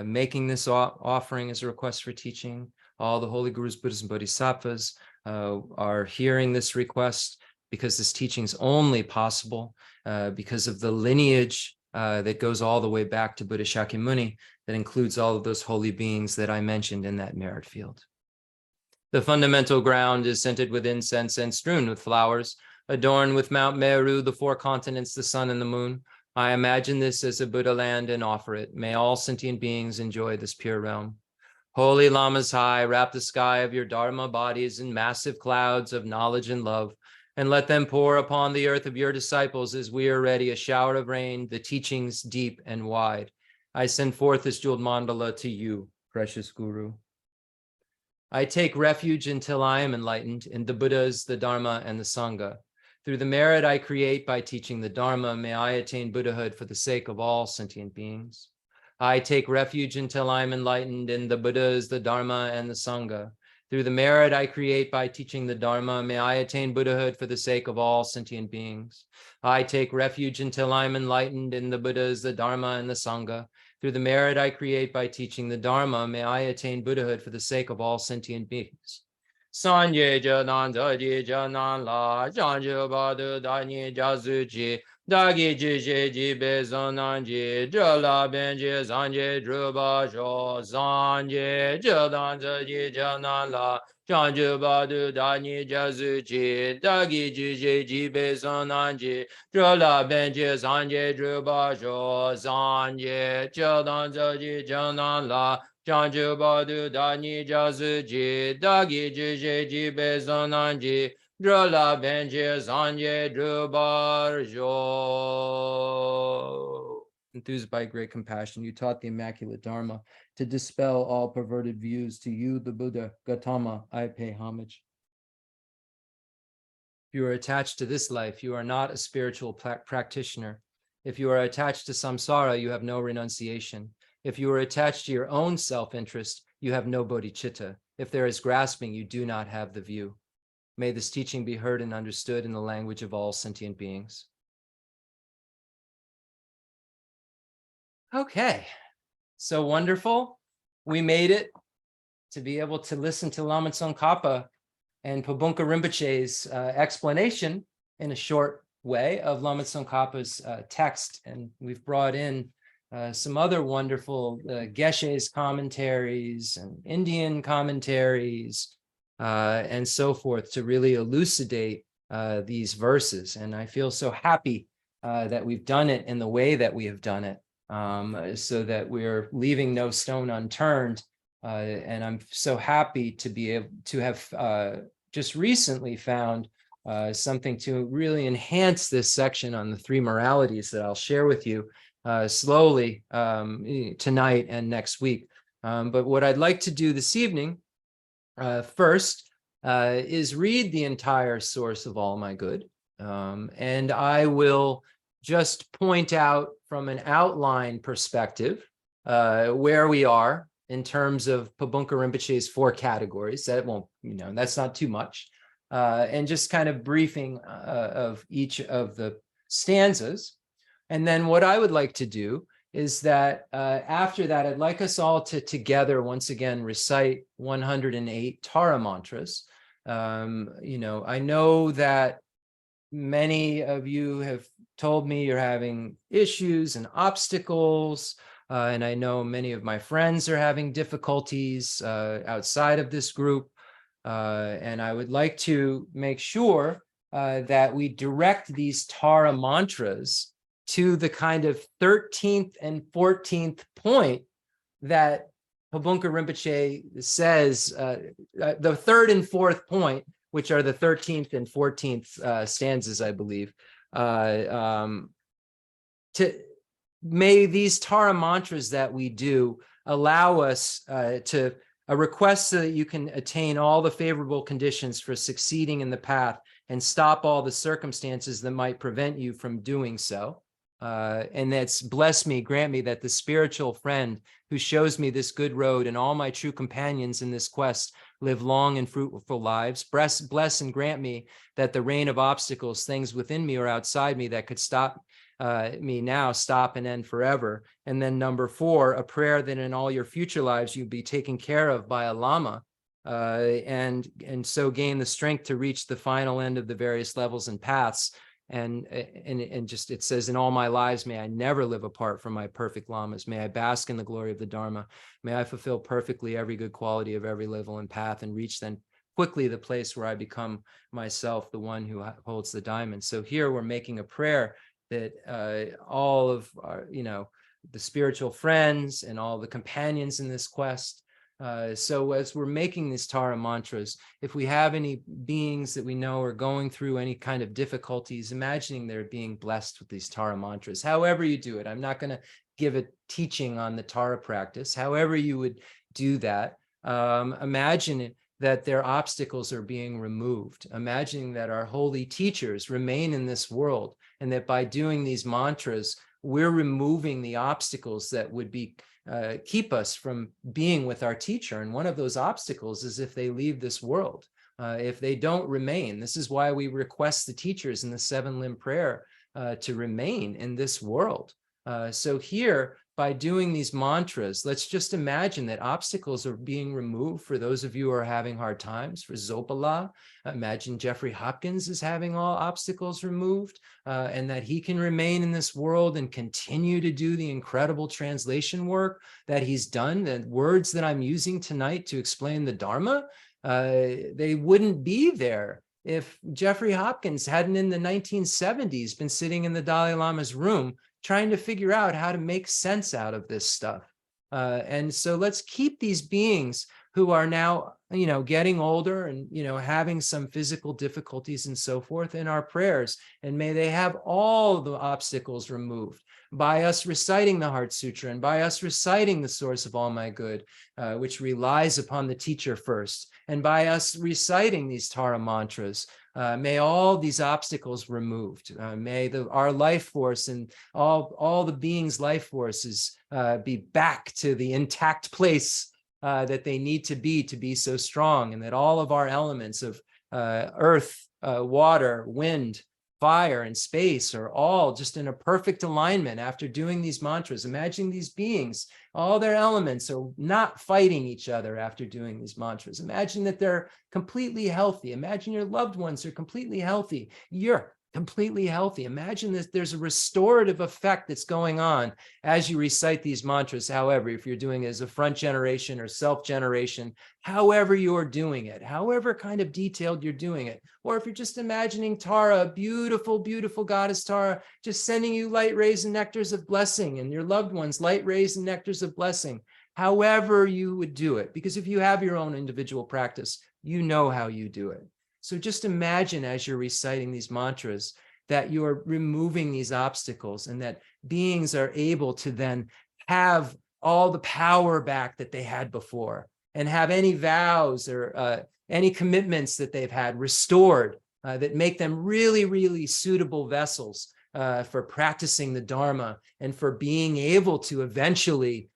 making this offering as a request for teaching. All the holy gurus, Buddhas, and Bodhisattvas are hearing this request because this teaching is only possible because of the lineage that goes all the way back to Buddha Shakyamuni, that includes all of those holy beings that I mentioned in that merit field. The fundamental ground is scented with incense and strewn with flowers, adorned with Mount Meru, the four continents, the sun, and the moon. I imagine this as a Buddha land and offer it. May all sentient beings enjoy this pure realm. Holy Lamas high, wrap the sky of your Dharma bodies in massive clouds of knowledge and love, and let them pour upon the earth of your disciples as we are ready, a shower of rain, the teachings deep and wide. I send forth this jeweled mandala to you, precious Guru. I take refuge until I am enlightened in the Buddhas, the Dharma, and the Sangha. Through the merit I create by teaching the Dharma, may I attain Buddhahood for the sake of all sentient beings. I take refuge until I am enlightened in the Buddhas, the Dharma, and the Sangha. Through the merit I create by teaching the Dharma, may I attain Buddhahood for the sake of all sentient beings. I take refuge until I am enlightened in the Buddhas, the Dharma, and the Sangha. Through the merit I create by teaching the Dharma, may I attain Buddhahood for the sake of all sentient beings. Sanje janan zaji janan la janju badu dani jazuji dagi jiji jibe zonanji jala benji zanje druba jo zanje jadan zaji janan la janju badu dani jazuji dagi jiji jibe zonanji jala benji zanje druba jo zanje jadan zaji janan la Janju Badu Dani Jazuji Dagi Jiji Jibe Zonanji Drola Benji Zanje Drubarjo. Enthused by great compassion, you taught the Immaculate Dharma to dispel all perverted views. To you, the Buddha, Gautama, I pay homage. If you are attached to this life, you are not a spiritual practitioner. If you are attached to samsara, you have no renunciation. If you are attached to your own self-interest, you have no bodhicitta. If there is grasping, you do not have the view. May this teaching be heard and understood in the language of all sentient beings. Okay, so wonderful. We made it to be able to listen to Lama Tsongkhapa and Pabonka Rinpoche's explanation in a short way of Lama Tsongkhapa's text. And we've brought in some other wonderful Geshe's commentaries and Indian commentaries and so forth to really elucidate these verses. And I feel so happy that we've done it in the way that we have done it, so that we're leaving no stone unturned. And I'm so happy to be able to have just recently found something to really enhance this section on the three moralities that I'll share with you slowly tonight and next week. But what I'd like to do this evening first is read the entire source of all my good. And I will just point out from an outline perspective where we are in terms of Pabonka Rinpoche's 4 categories. That won't, that's not too much. And just kind of briefing of each of the stanzas. And then what I would like to do is that after that, I'd like us all to together once again recite 108 Tara mantras. I know that many of you have told me you're having issues and obstacles, and I know many of my friends are having difficulties outside of this group, and I would like to make sure that we direct these Tara mantras to the kind of 13th and 14th point that Pabunka Rinpoche says, the third and fourth point, which are the 13th and 14th stanzas, I believe. May these Tara mantras that we do allow us to a request so that you can attain all the favorable conditions for succeeding in the path and stop all the circumstances that might prevent you from doing so. And that's bless me, grant me that the spiritual friend who shows me this good road and all my true companions in this quest live long and fruitful lives. Bless and grant me that the rain of obstacles, things within me or outside me that could stop me now, stop and end forever. And then number 4, a prayer that in all your future lives you'd be taken care of by a Lama, and so gain the strength to reach the final end of the various levels and paths. And just, it says, in all my lives, may I never live apart from my perfect lamas. May I bask in the glory of the Dharma. May I fulfill perfectly every good quality of every level and path, and reach then quickly the place where I become myself, the one who holds the diamond. So here we're making a prayer that all of our, the spiritual friends and all the companions in this quest. So as we're making these Tara mantras, if we have any beings that we know are going through any kind of difficulties, imagining they're being blessed with these Tara mantras, however you do it. I'm not going to give a teaching on the Tara practice. However you would do that, imagine that their obstacles are being removed. Imagining that our holy teachers remain in this world, and that by doing these mantras, we're removing the obstacles that would be keep us from being with our teacher. And one of those obstacles is if they leave this world, if they don't remain. This is why we request the teachers in the 7-limb prayer to remain in this world. So here, by doing these mantras, let's just imagine that obstacles are being removed for those of you who are having hard times. For Zopala, imagine Jeffrey Hopkins is having all obstacles removed, and that he can remain in this world and continue to do the incredible translation work that he's done. The words that I'm using tonight to explain the Dharma, they wouldn't be there if Jeffrey Hopkins hadn't in the 1970s been sitting in the Dalai Lama's room trying to figure out how to make sense out of this stuff. And so let's keep these beings who are now, getting older and, having some physical difficulties and so forth in our prayers. And may they have all the obstacles removed by us reciting the Heart Sutra and by us reciting the source of all my good, which relies upon the teacher first. And by us reciting these Tara mantras, may all these obstacles removed. May our life force and all the beings' life forces be back to the intact place that they need to be so strong, and that all of our elements of earth, water, wind, fire, and space are all just in a perfect alignment after doing these mantras. Imagine these beings, all their elements are not fighting each other after doing these mantras. Imagine that they're completely healthy. Imagine your loved ones are completely healthy. You're completely healthy. Imagine that there's a restorative effect that's going on as you recite these mantras. However, if you're doing it as a front generation or self-generation, however you're doing it, however kind of detailed you're doing it, or if you're just imagining Tara, beautiful, beautiful goddess Tara, just sending you light rays and nectars of blessing, and your loved ones light rays and nectars of blessing, however you would do it. Because if you have your own individual practice, you know how you do it. So just imagine as you're reciting these mantras that you're removing these obstacles, and that beings are able to then have all the power back that they had before, and have any vows or any commitments that they've had restored that make them really, really suitable vessels for practicing the Dharma and for being able to eventually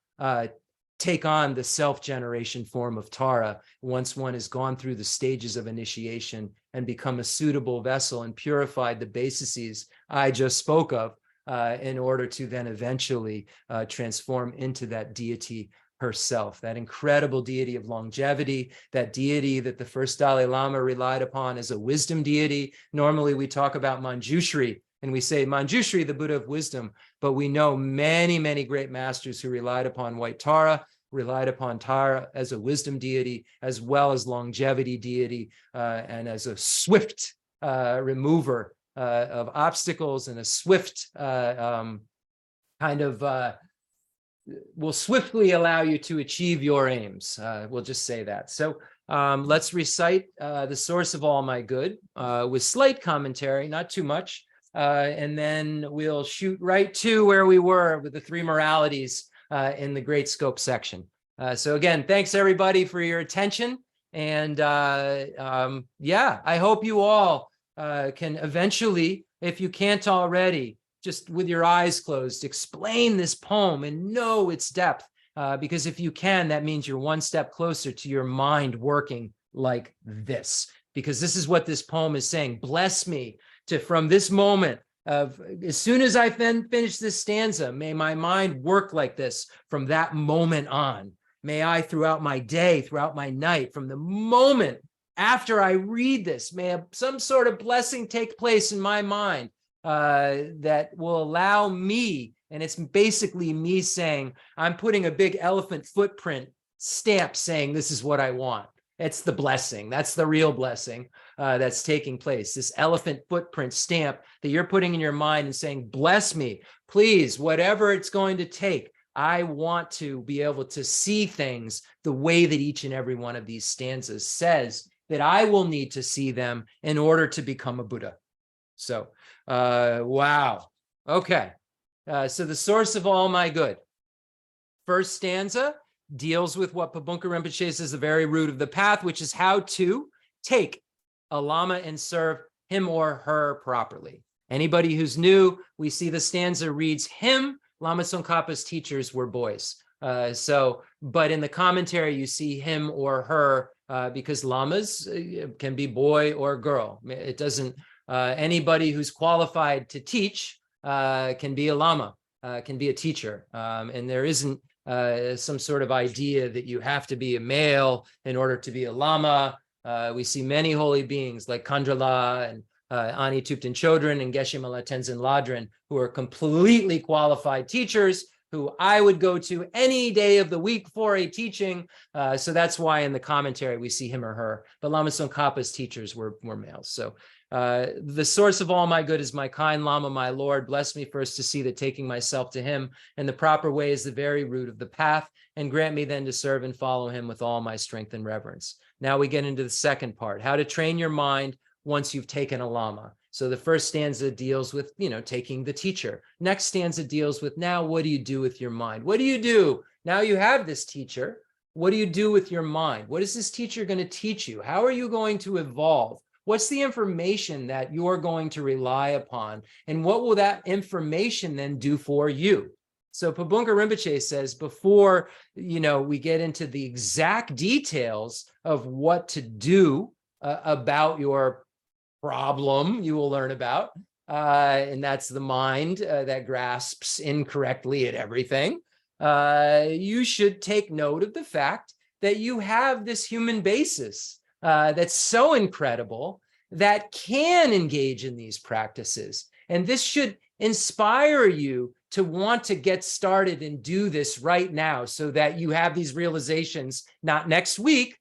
take on the self-generation form of Tara once one has gone through the stages of initiation and become a suitable vessel and purified the bases I just spoke of in order to then eventually transform into that deity herself, that incredible deity of longevity, that deity that the first Dalai Lama relied upon as a wisdom deity. Normally we talk about Manjushri, and we say Manjushri, the Buddha of wisdom, but we know many, many great masters who relied upon white Tara, relied upon Tara as a wisdom deity, as well as longevity deity, and as a swift remover of obstacles, and a swift will swiftly allow you to achieve your aims. We'll just say that. So let's recite the source of all my good with slight commentary, not too much. And then we'll shoot right to where we were with the three moralities in the Great Scope section. So again, thanks everybody for your attention. And yeah, I hope you all can eventually, if you can't already, just with your eyes closed, explain this poem and know its depth. Because if you can, that means you're one step closer to your mind working like this. Because this is what this poem is saying. Bless me to, from this moment of, as soon as I finish this stanza, may my mind work like this from that moment on. May I, throughout my day, throughout my night, from the moment after I read this, may some sort of blessing take place in my mind that will allow me, and it's basically me saying, I'm putting a big elephant footprint stamp saying this is what I want. It's the blessing. That's the real blessing that's taking place. This elephant footprint stamp that you're putting in your mind and saying, bless me, please, whatever it's going to take. I want to be able to see things the way that each and every one of these stanzas says that I will need to see them in order to become a Buddha. So, wow. Okay. So the source of all my good. First stanza deals with what Pabunka Rinpoche says is the very root of the path, which is how to take a Lama and serve him or her properly. Anybody who's new, we see the stanza reads him. Lama Tsongkhapa's teachers were boys. But in the commentary, you see him or her because lamas can be boy or girl. It doesn't, anybody who's qualified to teach can be a lama, can be a teacher. And there isn't some sort of idea that you have to be a male in order to be a lama. We see many holy beings like Kandrala and Ani Thupten Chodron and Geshe Mala Tenzin Ladrin, who are completely qualified teachers who I would go to any day of the week for a teaching. So that's why in the commentary we see him or her. But Lama Tsongkhapa's teachers were males. So the source of all my good is my kind Lama, my Lord. Bless me first to see that taking myself to him in the proper way is the very root of the path, and grant me then to serve and follow him with all my strength and reverence. Now we get into the second part, how to train your mind once you've taken a Lama. So the first stanza deals with, taking the teacher. Next stanza deals with, now what do you do with your mind? What do you do? Now you have this teacher. What do you do with your mind? What is this teacher going to teach you? How are you going to evolve? What's the information that you're going to rely upon? And what will that information then do for you? So Pabunka Rinpoche says, before, we get into the exact details of what to do about your problem you will learn about, and that's the mind that grasps incorrectly at everything. You should take note of the fact that you have this human basis that's so incredible that can engage in these practices. And this should inspire you to want to get started and do this right now so that you have these realizations, not next week,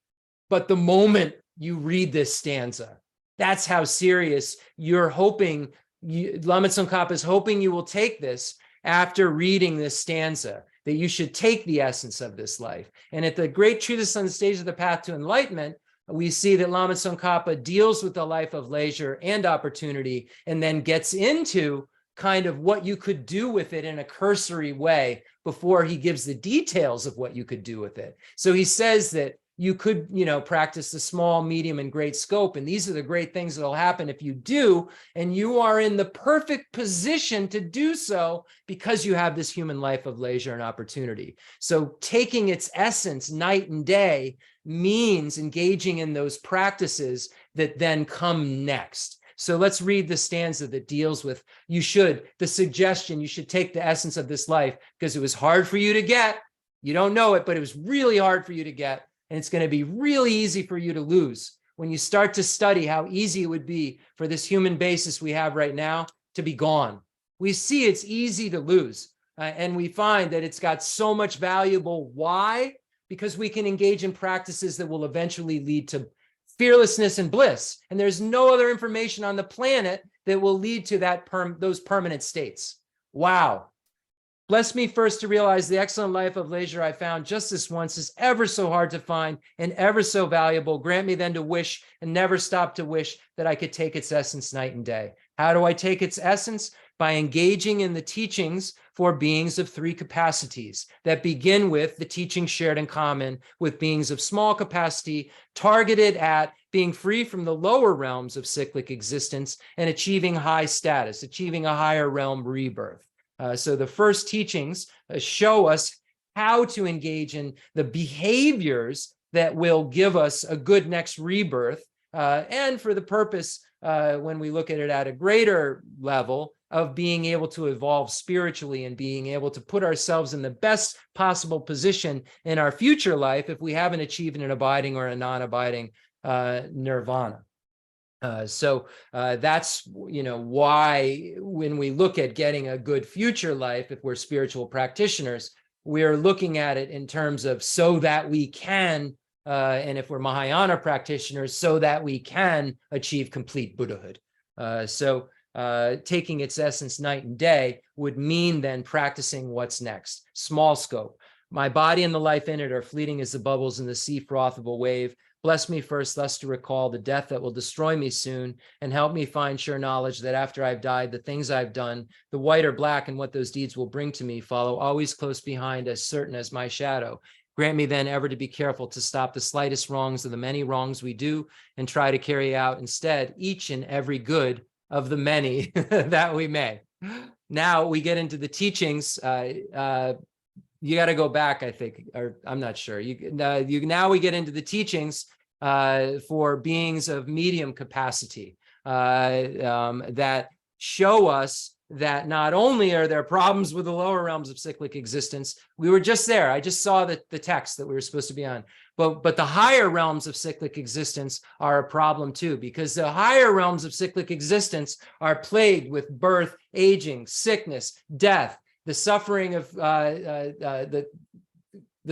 but the moment you read this stanza. That's how serious you're hoping, Lama Tsongkhapa is hoping you will take this after reading this stanza, that you should take the essence of this life. And at the great treatise on the stage of the path to enlightenment, we see that Lama Tsongkhapa deals with the life of leisure and opportunity, and then gets into kind of what you could do with it in a cursory way before he gives the details of what you could do with it. So he says that you could, practice the small, medium, and great scope. And these are the great things that will happen if you do. And you are in the perfect position to do so because you have this human life of leisure and opportunity. So taking its essence night and day means engaging in those practices that then come next. So let's read the stanza that deals with the suggestion, you should take the essence of this life because it was hard for you to get. You don't know it, but it was really hard for you to get. And it's going to be really easy for you to lose when you start to study how easy it would be for this human basis we have right now to be gone. We see it's easy to lose. And we find that it's got so much valuable. Why? Because we can engage in practices that will eventually lead to fearlessness and bliss. And there's no other information on the planet that will lead to those permanent states. Wow. Bless me first to realize the excellent life of leisure I found just this once is ever so hard to find and ever so valuable. Grant me then to wish and never stop to wish that I could take its essence night and day. How do I take its essence? By engaging in the teachings for beings of three capacities that begin with the teaching shared in common with beings of small capacity, targeted at being free from the lower realms of cyclic existence and achieving high status, achieving a higher realm rebirth. So the first teachings show us how to engage in the behaviors that will give us a good next rebirth. And for the purpose, when we look at it at a greater level, of being able to evolve spiritually and being able to put ourselves in the best possible position in our future life if we haven't achieved an abiding or a non-abiding nirvana. So that's, why when we look at getting a good future life, if we're spiritual practitioners, we're looking at it in terms of so that we can, and if we're Mahayana practitioners, so that we can achieve complete Buddhahood. Taking its essence night and day would mean then practicing what's next. Small scope. My body and the life in it are fleeting as the bubbles in the sea froth of a wave. Bless me first, thus to recall the death that will destroy me soon, and help me find sure knowledge that after I've died, the things I've done, the white or black and what those deeds will bring to me, follow always close behind, as certain as my shadow. Grant me then ever to be careful to stop the slightest wrongs of the many wrongs we do, and try to carry out instead each and every good of the many that we may. Now we get into the teachings. You got to go back, I think, or I'm not sure. Now we get into the teachings for beings of medium capacity that show us that not only are there problems with the lower realms of cyclic existence, we were just there. I just saw the text that we were supposed to be on. But the higher realms of cyclic existence are a problem too, because the higher realms of cyclic existence are plagued with birth, aging, sickness, death, the suffering of the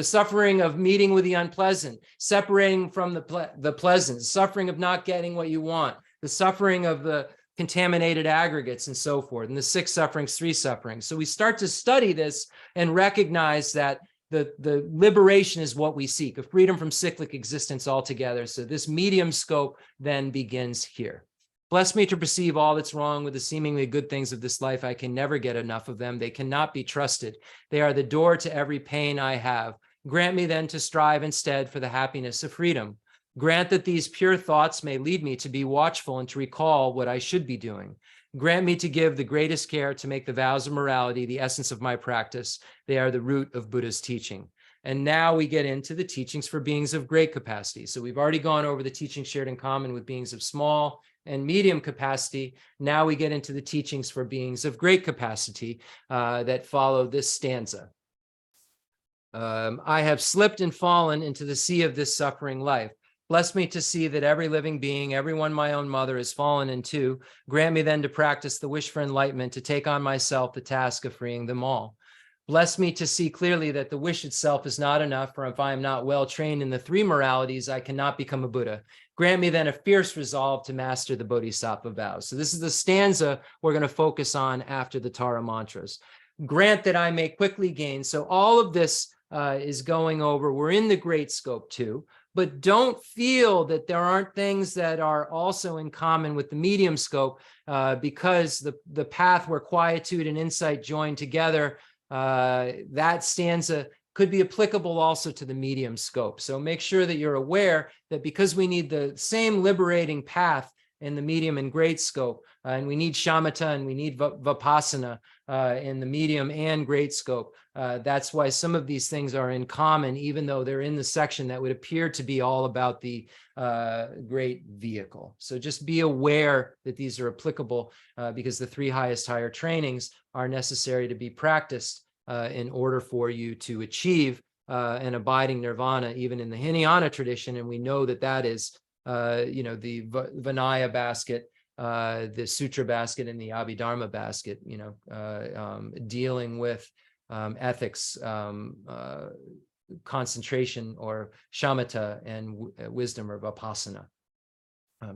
suffering of meeting with the unpleasant, separating from the pleasant, suffering of not getting what you want, the suffering of the contaminated aggregates and so forth, and the 6 sufferings, 3 sufferings. So we start to study this and recognize that the liberation is what we seek, a freedom from cyclic existence altogether. So this medium scope then begins here. Bless me to perceive all that's wrong with the seemingly good things of this life. I can never get enough of them. They cannot be trusted. They are the door to every pain I have. Grant me then to strive instead for the happiness of freedom. Grant that these pure thoughts may lead me to be watchful and to recall what I should be doing. Grant me to give the greatest care to make the vows of morality the essence of my practice. They are the root of Buddha's teaching. And now we get into the teachings for beings of great capacity. So we've already gone over the teachings shared in common with beings of small and medium capacity. Now we get into the teachings for beings of great capacity that follow this stanza. I have slipped and fallen into the sea of this suffering life. Bless me to see that every living being, everyone my own mother, has fallen into. Grant me then to practice the wish for enlightenment, to take on myself the task of freeing them all. Bless me to see clearly that the wish itself is not enough, for if I am not well trained in the 3 moralities, I cannot become a Buddha. Grant me then a fierce resolve to master the Bodhisattva vows. So this is the stanza we're going to focus on after the Tara mantras. Grant that I may quickly gain. So all of this is going over. We're in the great scope too, but don't feel that there aren't things that are also in common with the medium scope, because the path where quietude and insight join together, that stanza could be applicable also to the medium scope. So make sure that you're aware that because we need the same liberating path in the medium and great scope, and we need shamatha and we need vipassana in the medium and great scope. That's why some of these things are in common, even though they're in the section that would appear to be all about the great vehicle. So just be aware that these are applicable because the three highest higher trainings are necessary to be practiced in order for you to achieve an abiding nirvana, even in the Hinayana tradition. And we know that that is, the Vinaya basket, the Sutra basket, and the Abhidharma basket, dealing with ethics, concentration, or shamatha, and wisdom, or vipassana.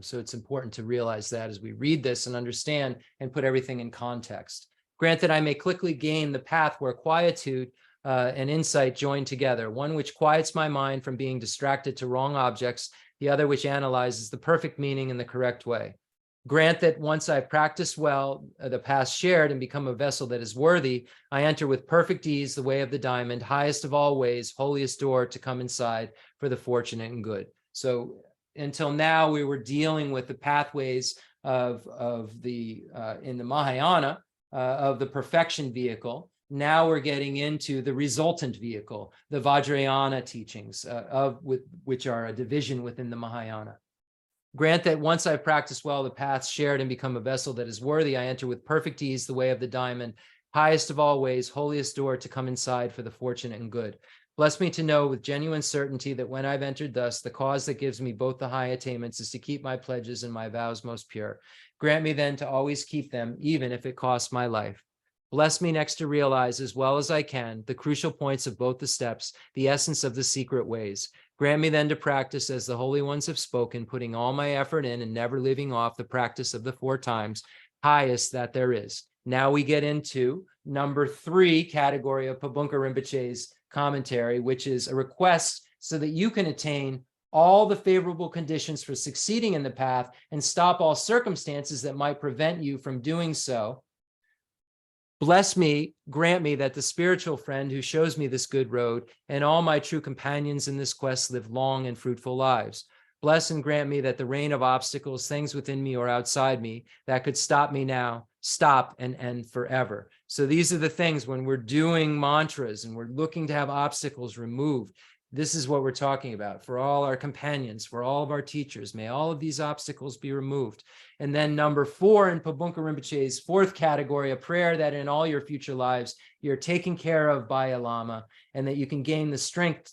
So it's important to realize that as we read this and understand and put everything in context. Grant that I may quickly gain the path where quietude and insight join together, one which quiets my mind from being distracted to wrong objects, the other which analyzes the perfect meaning in the correct way. Grant that once I've practiced well the path shared and become a vessel that is worthy, I enter with perfect ease the way of the diamond, highest of all ways, holiest door to come inside for the fortunate and good. So until now, we were dealing with the pathways of the in the Mahayana of the perfection vehicle. Now we're getting into the resultant vehicle, the Vajrayana teachings, which are a division within the Mahayana. Grant that once I've practiced well the paths shared and become a vessel that is worthy, I enter with perfect ease the way of the diamond, highest of all ways, holiest door to come inside for the fortunate and good. Bless me to know with genuine certainty that when I've entered thus, the cause that gives me both the high attainments is to keep my pledges and my vows most pure. Grant me then to always keep them, even if it costs my life. Bless me next to realize as well as I can the crucial points of both the steps, the essence of the secret ways. Grant me then to practice as the holy ones have spoken, putting all my effort in and never leaving off the practice of the 4 times, highest that there is. Now we get into number 3 category of Pabunka Rinpoche's commentary, which is a request so that you can attain all the favorable conditions for succeeding in the path and stop all circumstances that might prevent you from doing so. Bless me, grant me that the spiritual friend who shows me this good road and all my true companions in this quest live long and fruitful lives. Bless and grant me that the rain of obstacles, things within me or outside me that could stop me now, stop and end forever. So these are the things when we're doing mantras and we're looking to have obstacles removed. This is what we're talking about for all our companions, for all of our teachers. May all of these obstacles be removed. And then number 4 in Pabunka Rinpoche's 4th category, a prayer that in all your future lives, you're taken care of by a Lama and that you can gain the strength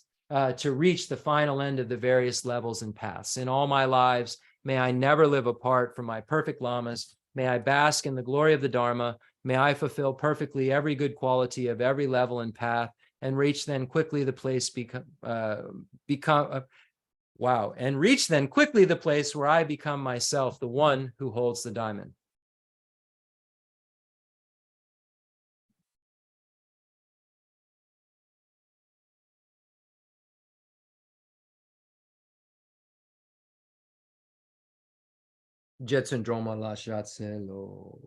to reach the final end of the various levels and paths. In all my lives, may I never live apart from my perfect Lamas. May I bask in the glory of the Dharma. May I fulfill perfectly every good quality of every level and path, and reach then quickly the place reach then quickly the place where I become myself, the one who holds the diamond. Jetsun Droma La Shatselo.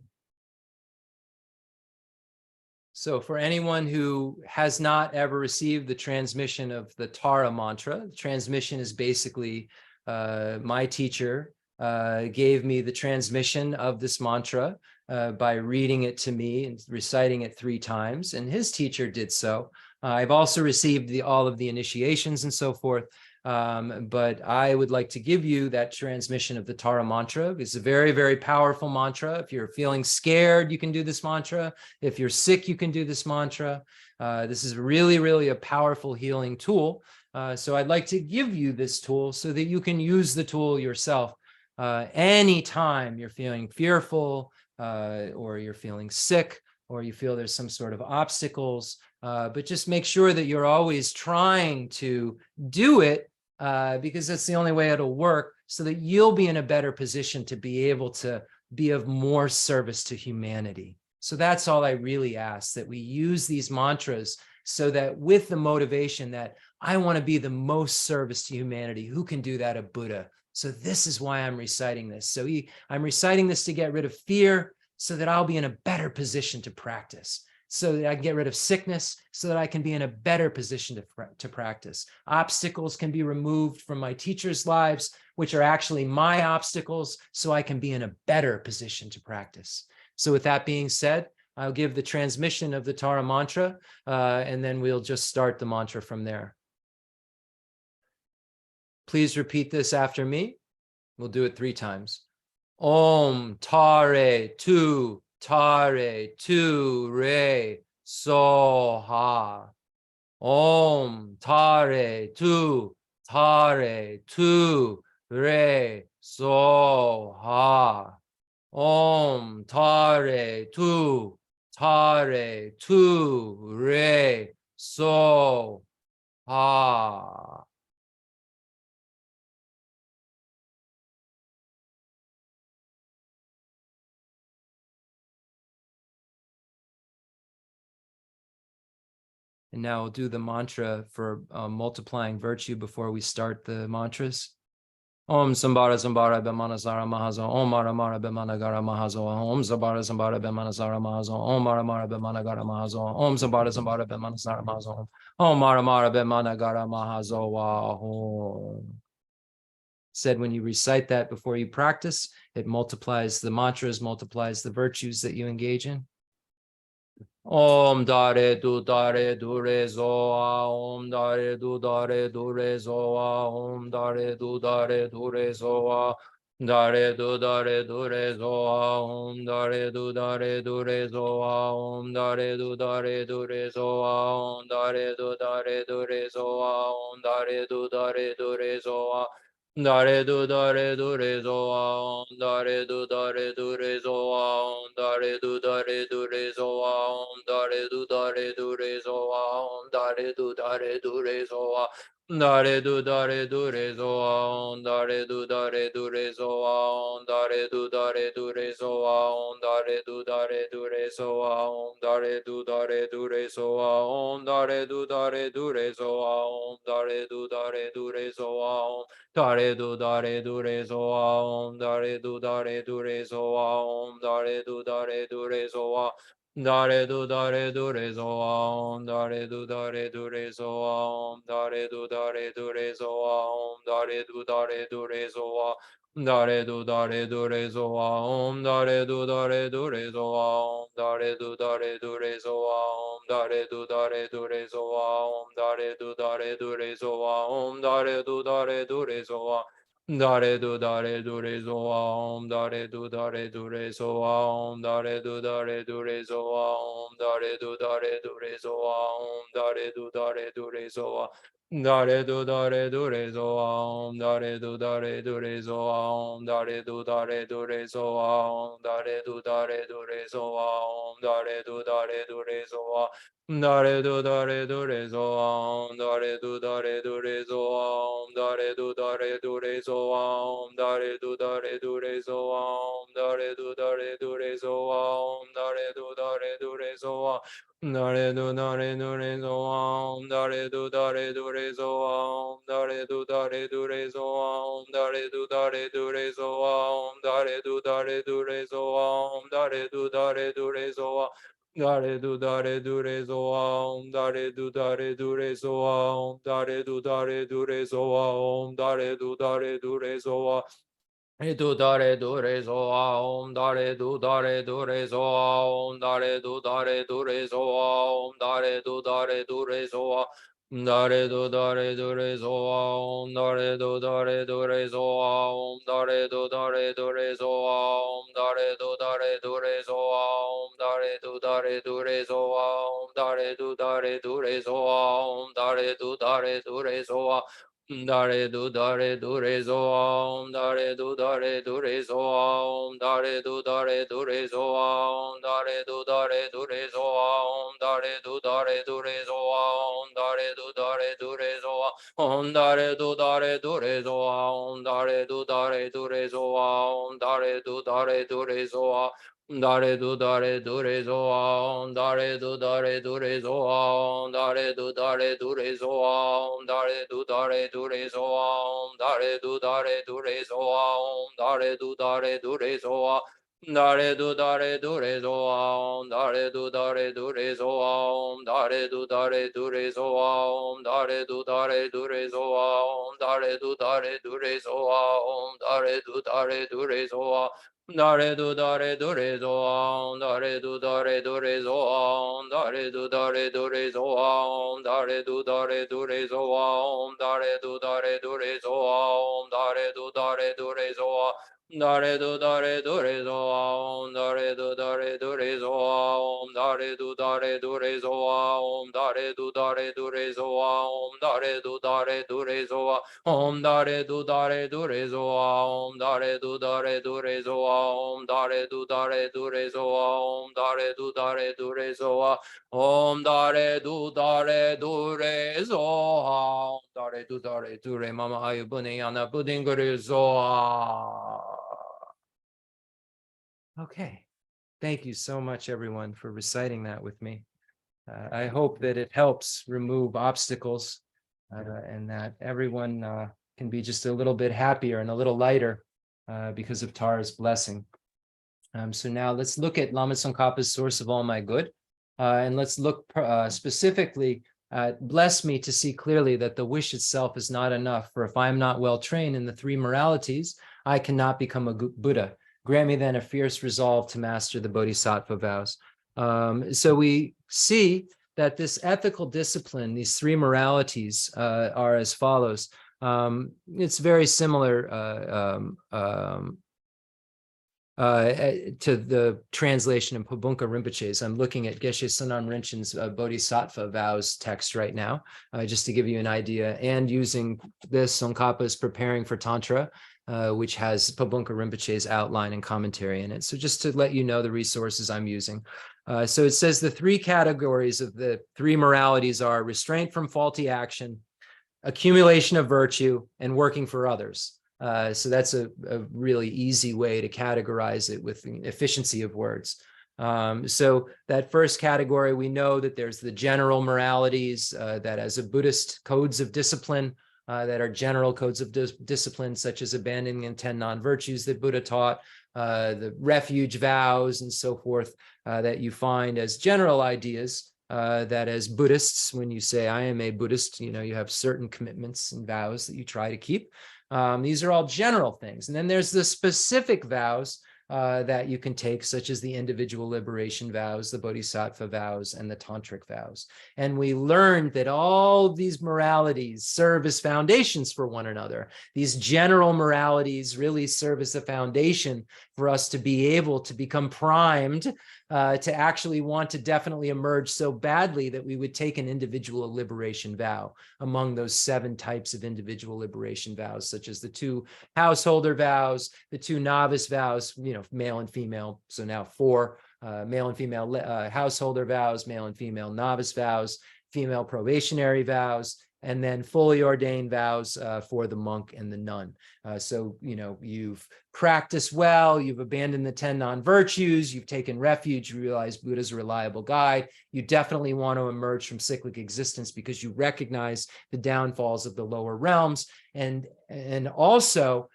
So for anyone who has not ever received the transmission of the Tara mantra, the transmission is basically my teacher gave me the transmission of this mantra by reading it to me and reciting it 3 times, and his teacher did so. I've also received all of the initiations and so forth, but I would like to give you that transmission of the Tara mantra. It's a very, very powerful mantra. If you're feeling scared, you can do this mantra. If you're sick, you can do this mantra. This is really, really a powerful healing tool. So I'd like to give you this tool so that you can use the tool yourself anytime you're feeling fearful or you're feeling sick or you feel there's some sort of obstacles. But just make sure that you're always trying to do it because that's the only way it'll work, so that you'll be in a better position to be able to be of more service to humanity. So that's all I really ask, that we use these mantras so that with the motivation that I want to be the most service to humanity. Who can do that? A Buddha. So this is why I'm reciting this. So I'm reciting this to get rid of fear so that I'll be in a better position to practice. so that I can get rid of sickness, so that I can be in a better position to practice. Obstacles can be removed from my teachers' lives, which are actually my obstacles, so I can be in a better position to practice. So with that being said, I'll give the transmission of the Tara mantra, and then we'll just start the mantra from there. Please repeat this after me. We'll do it 3 times. Om Tare Tu Re Soha. Om Tare Tu Re Soha. Om Tare Tu Re Soha. And now we'll do the mantra for multiplying virtue before we start the mantras. Om Sambara Sambara Bemanasara Mahazo, Om Mara Mara Bemanagara Mahazo, Om Sambara Sambara Bemanasara Mahazo, Om Mara Mara Bemanagara Mahazo, Om Sambara Sambara Bemanasara Mahazo, Om Mara Mara Bemanagara Mahazo. Said when you recite that before you practice, it multiplies the mantras, multiplies the virtues that you engage in. Om Dare Du Re Zoa, Om Dare Du Re Zoa, Om Dare Du Re Zoa, Dare Du Re Zoa, Om Dare Du Re Zoa, Om Dare Du Re Zoa, Om Dare Du Re Zoa, Om Dare Du Re Zoa. Dare du re zoa, dare du re zoa, dare du re zoa, dare du re zoa, dare du re zoa, dare du re zoa, dare du re zoa, dare du re zoa, dare du re zoa, dare du re zoa, dare du re zoa, dare du re zoa. Dare du re zoa, Om Dare du re zoa, Om Dare du re zoa, Dare du re zoa, Om Dare du re zoa, Om Dare du re zoa, Om Dare du re zoa, Dare du re zoa, Om Dare du re zoa, Om Dare du re zoa, Om Dare du re zoa, Om Dare du re zoa, Om Dare du re zoa, Dare du re zoa, Om Dare du re zoa, Om Dare du re zoa, Om Dare du re zoa, Om Dare du re zoa. Dare du re zoa, Om Dare du re zoa, Om Dare du re zoa, Om Dare du re zoa, Om Dare du re zoa. Dare du re zoa, Om Dare du re zoa, Om Dare du re zoa, Om Dare du re zoa, Om Dare du re zoa, Om Dare du re zoa. Dare du re zoa, Om Dare du re zoa, Om Dare du re zoa, Om Dare du re zoa, Om Dare du re zoa, Om Dare du re zoa. Dare du re zoa, Om Dare du re zoa, Om Dare du re zoa, Om Dare du re zoa. Du re zoa, Om Dare du re zoa, Om Dare du re zoa, Om Dare du re zoa. Dare du re zoa, Om Dare du re zoa, Om Dare du re zoa, Om Dare du re zoa, Om Dare du re zoa, Om Dare du re zoa, Om Dare du re zoa. Dare du re zoa, Om Dare du re zoa, Om Dare du re zoa, Om Dare du re zoa, Om Dare du re zoa, Om Dare du re zoa, Om Dare du re zoa, Om Dare du re zoa, Om Dare du re zoa. Dare du re zoa, dare du re zoa, dare du re zoa, dare du re zoa, dare du re zoa, dare du re zoa, Dare do re zo om, dare do re zo om, dare do re zo om, dare do re zo om, dare do re zo om, dare do re zo om. Dare do re zo om, dare do re zo om, dare do re zo om, dare do re zo om, dare do re zo om, dare do re zo om. Dare do re zo om, dare do re zo om, dare do re zo om, dare do re zo om, dare do re zo om, dare do re zo om, dare do re zo om, dare do re zo om, dare do re zo om, dare do re zo om, dare do re mama ayu bune yana budinguru zo. Okay. Thank you so much, everyone, for reciting that with me. I hope that it helps remove obstacles and that everyone can be just a little bit happier and a little lighter because of Tara's blessing. So now let's look at Lama Tsongkhapa's source of all my good. And let's look specifically at bless me to see clearly that the wish itself is not enough. For if I am not well trained in the three moralities, I cannot become a Buddha. Grant me then a fierce resolve to master the bodhisattva vows. So we see that this ethical discipline, these three moralities are as follows. It's very similar to the translation in Pabunka Rinpoche's. I'm looking at Geshe Sonam Rinpoche's Bodhisattva vows text right now, just to give you an idea, and using this, Tsongkhapa is preparing for Tantra, which has Pabunka Rinpoche's outline and commentary in it. So just to let you know the resources I'm using. So it says the three categories of the three moralities are restraint from faulty action, accumulation of virtue, and working for others. So that's a really easy way to categorize it with efficiency of words. So that first category, we know that there's the general moralities that as a Buddhist codes of discipline that are general codes of discipline, such as abandoning the 10 non-virtues that Buddha taught, the refuge vows and so forth that you find as general ideas that as Buddhists, when you say, I am a Buddhist, you have certain commitments and vows that you try to keep. These are all general things. And then there's the specific vows that you can take, such as the individual liberation vows, the bodhisattva vows, and the tantric vows. And we learned that all of these moralities serve as foundations for one another. These general moralities really serve as a foundation for us to be able to become primed to actually want to definitely emerge so badly that we would take an individual liberation vow among those 7 types of individual liberation vows, such as the 2 householder vows, the 2 novice vows, male and female. So now 4 male and female householder vows, male and female novice vows, female probationary vows, and then fully ordained vows for the monk and the nun. So, you've practiced well, you've abandoned the 10 non-virtues, you've taken refuge, you realize Buddha's a reliable guide. You definitely want to emerge from cyclic existence because you recognize the downfalls of the lower realms and also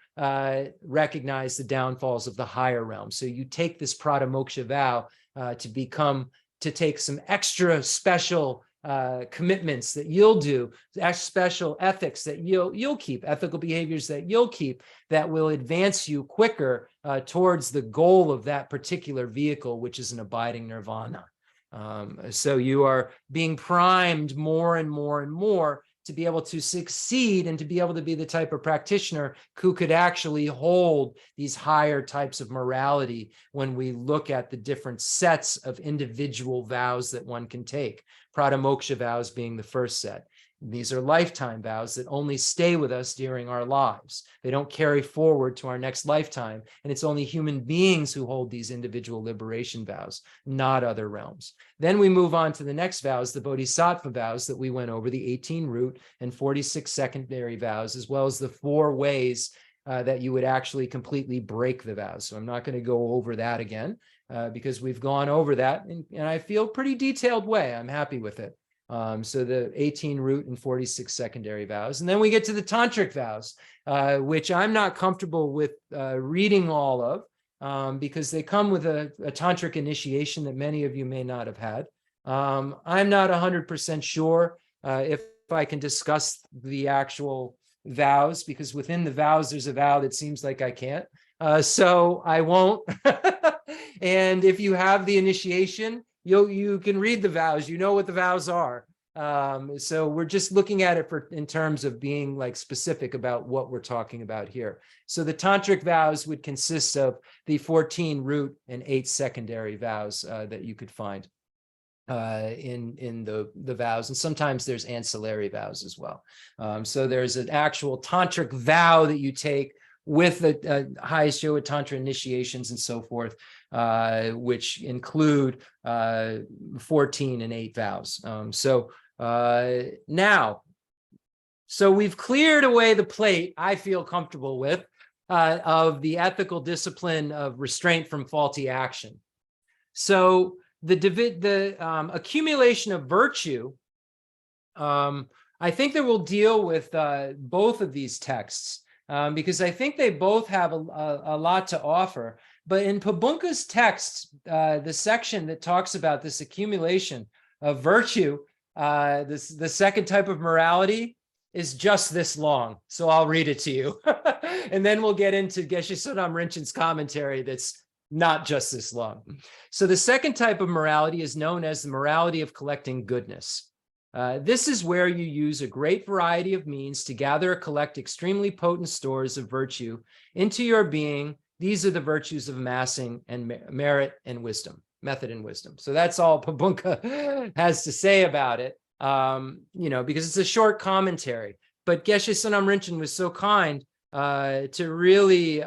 recognize the downfalls of the higher realms. So you take this pratamoksha vow to take some extra special commitments that you'll do, special ethics that you'll keep, ethical behaviors that you'll keep that will advance you quicker towards the goal of that particular vehicle, which is an abiding nirvana. So you are being primed more and more and more to be able to succeed and to be able to be the type of practitioner who could actually hold these higher types of morality when we look at the different sets of individual vows that one can take. Pratamoksha vows being the first set. These are lifetime vows that only stay with us during our lives. They don't carry forward to our next lifetime. And it's only human beings who hold these individual liberation vows, not other realms. Then we move on to the next vows, the bodhisattva vows that we went over, the 18 root and 46 secondary vows, as well as the 4 ways that you would actually completely break the vows. So I'm not going to go over that again because we've gone over that and I feel pretty detailed way. I'm happy with it. So the 18 root and 46 secondary vows. And then we get to the tantric vows, which I'm not comfortable with reading all of because they come with a tantric initiation that many of you may not have had. I'm not 100% sure if I can discuss the actual vows, because within the vows, there's a vow that seems like I can't. So I won't. And if you have the initiation, you can read the vows, you know what the vows are. So we're just looking at it in terms of being like specific about what we're talking about here. So the tantric vows would consist of the 14 root and 8 secondary vows that you could find in the vows, and sometimes there's ancillary vows as well. So there's an actual tantric vow that you take with the highest yoga tantra initiations and so forth, which include 14 and 8 vows. So we've cleared away the plate, I feel comfortable with, of the ethical discipline of restraint from faulty action. So the accumulation of virtue, I think that we'll deal with both of these texts, because I think they both have a lot to offer. But in Pabunka's text, the section that talks about this accumulation of virtue, the second type of morality is just this long. So I'll read it to you. And then we'll get into Geshe Sonam Rinpoche's commentary that's not just this long. So the second type of morality is known as the morality of collecting goodness. This is where you use a great variety of means to gather or collect extremely potent stores of virtue into your being. These are the virtues of amassing and merit and wisdom, method and wisdom. So that's all Pabunka has to say about it, because it's a short commentary. But Geshe Sonam Rinpoche was so kind to really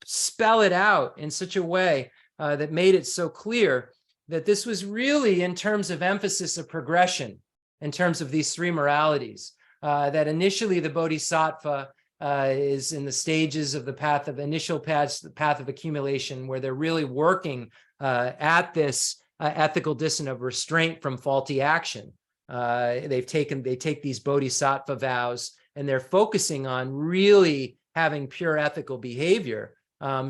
spell it out in such a way that made it so clear that this was really in terms of emphasis of progression, in terms of these 3 moralities, that initially the bodhisattva is in the stages of the path of the path of accumulation, where they're really working at this ethical discipline of restraint from faulty action. They take these bodhisattva vows, and they're focusing on really having pure ethical behavior,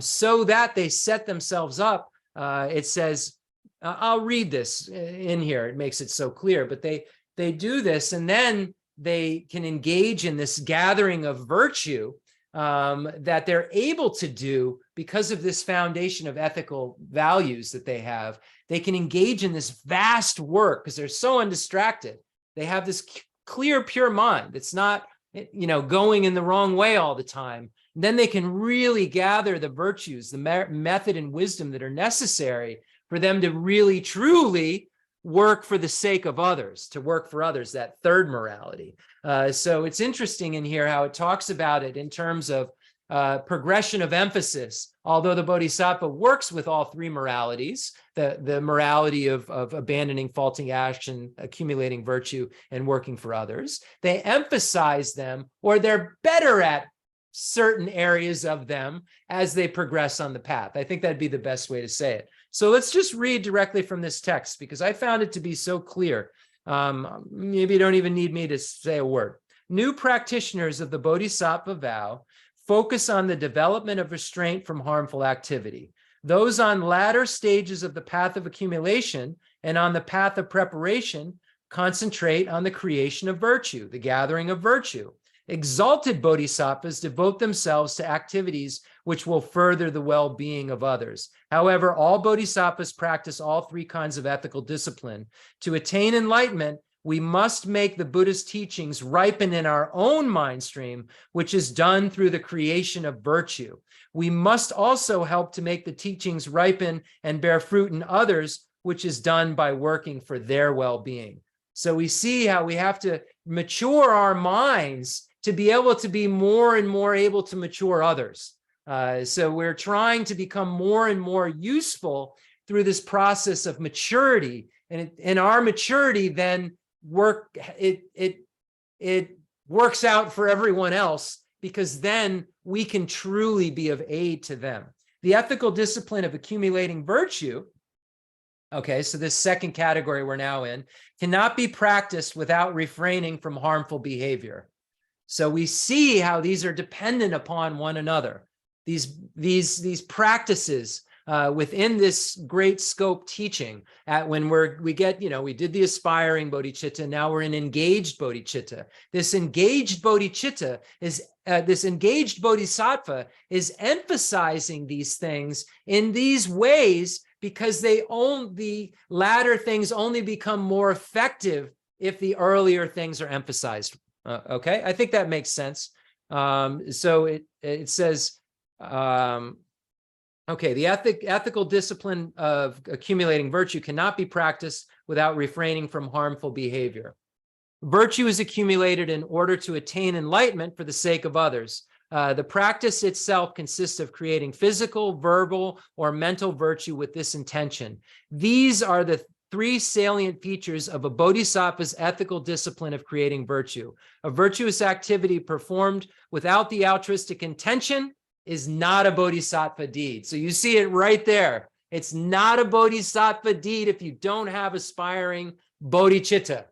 so that they set themselves up. It says, I'll read this in here, it makes it so clear, but they do this, and then they can engage in this gathering of virtue that they're able to do because of this foundation of ethical values that they have. They can engage in this vast work because they're so undistracted. They have this clear, pure mind that's not, going in the wrong way all the time. And then they can really gather the virtues, the method and wisdom that are necessary for them to really, truly work for the sake of others, to work for others, that third morality. So it's interesting in here how it talks about it in terms of progression of emphasis. Although the Bodhisattva works with all 3 moralities, the morality of abandoning faulty action, accumulating virtue, and working for others, they emphasize them, or they're better at certain areas of them as they progress on the path. I think that'd be the best way to say it. So let's just read directly from this text, because I found it to be so clear. Maybe you don't even need me to say a word. New practitioners of the Bodhisattva vow focus on the development of restraint from harmful activity. Those on latter stages of the path of accumulation and on the path of preparation concentrate on the creation of virtue, the gathering of virtue. Exalted bodhisattvas devote themselves to activities which will further the well-being of others. However, all bodhisattvas practice all 3 kinds of ethical discipline. To attain enlightenment, we must make the Buddha's teachings ripen in our own mind stream, which is done through the creation of virtue. We must also help to make the teachings ripen and bear fruit in others, which is done by working for their well-being. So we see how we have to mature our minds to be able to be more and more able to mature others. So we're trying to become more and more useful through this process of maturity, and our maturity then it works out for everyone else, because then we can truly be of aid to them. The ethical discipline of accumulating virtue, okay, so this second category we're now in, cannot be practiced without refraining from harmful behavior. So we see how these are dependent upon one another. these practices within this great scope teaching. When we did the aspiring bodhicitta, now we're in engaged bodhicitta. This engaged bodhicitta is this engaged bodhisattva is emphasizing these things in these ways because the latter things only become more effective if the earlier things are emphasized. Okay, I think that makes sense. So it says, okay, the ethical discipline of accumulating virtue cannot be practiced without refraining from harmful behavior. Virtue is accumulated in order to attain enlightenment for the sake of others. The practice itself consists of creating physical, verbal, or mental virtue with this intention. These are the three salient features of a bodhisattva's ethical discipline of creating virtue. A virtuous activity performed without the altruistic intention is not a bodhisattva deed. So you see it right there. It's not a bodhisattva deed if you don't have aspiring bodhicitta.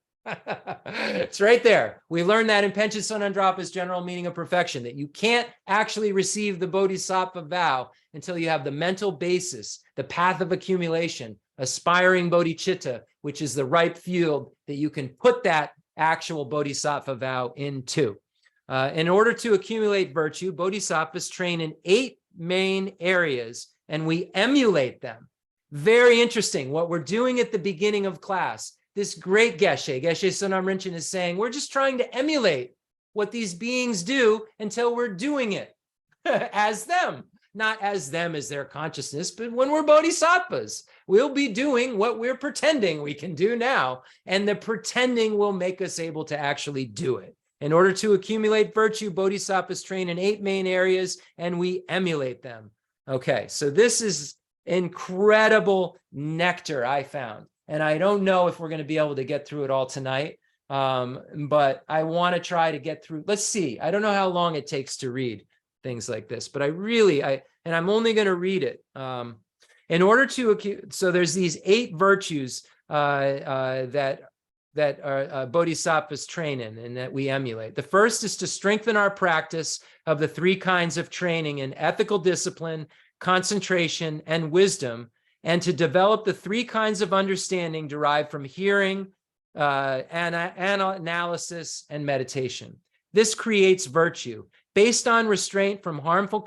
It's right there. We learned that in Pancha Sonandrapa's General Meaning of Perfection, that you can't actually receive the bodhisattva vow until you have the mental basis, the path of accumulation, aspiring bodhicitta, which is the ripe field that you can put that actual bodhisattva vow into. In order to accumulate virtue, bodhisattvas train in 8 main areas, and we emulate them. Very interesting. What we're doing at the beginning of class, this great Geshe Sonam Rinchen is saying, we're just trying to emulate what these beings do until we're doing it as them. Not as them as their consciousness, but when we're bodhisattvas, we'll be doing what we're pretending we can do now, and the pretending will make us able to actually do it. In order to accumulate virtue, bodhisattvas train in 8 main areas, and we emulate them. Okay, so this is incredible nectar I found, and I don't know if we're going to be able to get through it all tonight, but I want to try to get through. Let's see. I don't know how long it takes to read things like this, but and I'm only going to read it. In order to, so there's these 8 virtues that are bodhisattvas train in and that we emulate. The first is to strengthen our practice of the 3 kinds of training in ethical discipline, concentration, and wisdom, and to develop the 3 kinds of understanding derived from hearing, analysis, and meditation. This creates virtue. Based on restraint from harmful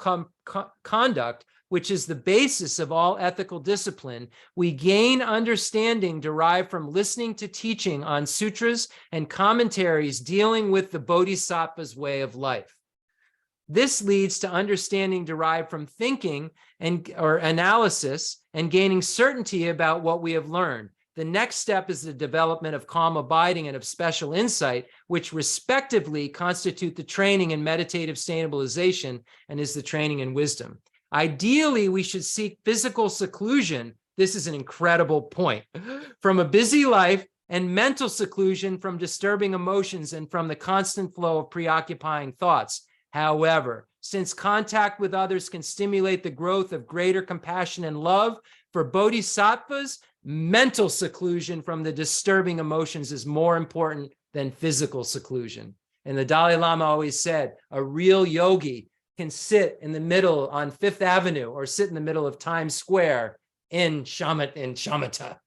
conduct, which is the basis of all ethical discipline, we gain understanding derived from listening to teaching on sutras and commentaries dealing with the bodhisattva's way of life. This leads to understanding derived from thinking or analysis and gaining certainty about what we have learned. The next step is the development of calm abiding and of special insight, which respectively constitute the training in meditative stabilization and is the training in wisdom. Ideally, we should seek physical seclusion. This is an incredible point. From a busy life, and mental seclusion from disturbing emotions and from the constant flow of preoccupying thoughts. However, since contact with others can stimulate the growth of greater compassion and love, for bodhisattvas, mental seclusion from the disturbing emotions is more important than physical seclusion. And the Dalai Lama always said, a real yogi can sit in the middle on Fifth Avenue or sit in the middle of Times Square in shamatha,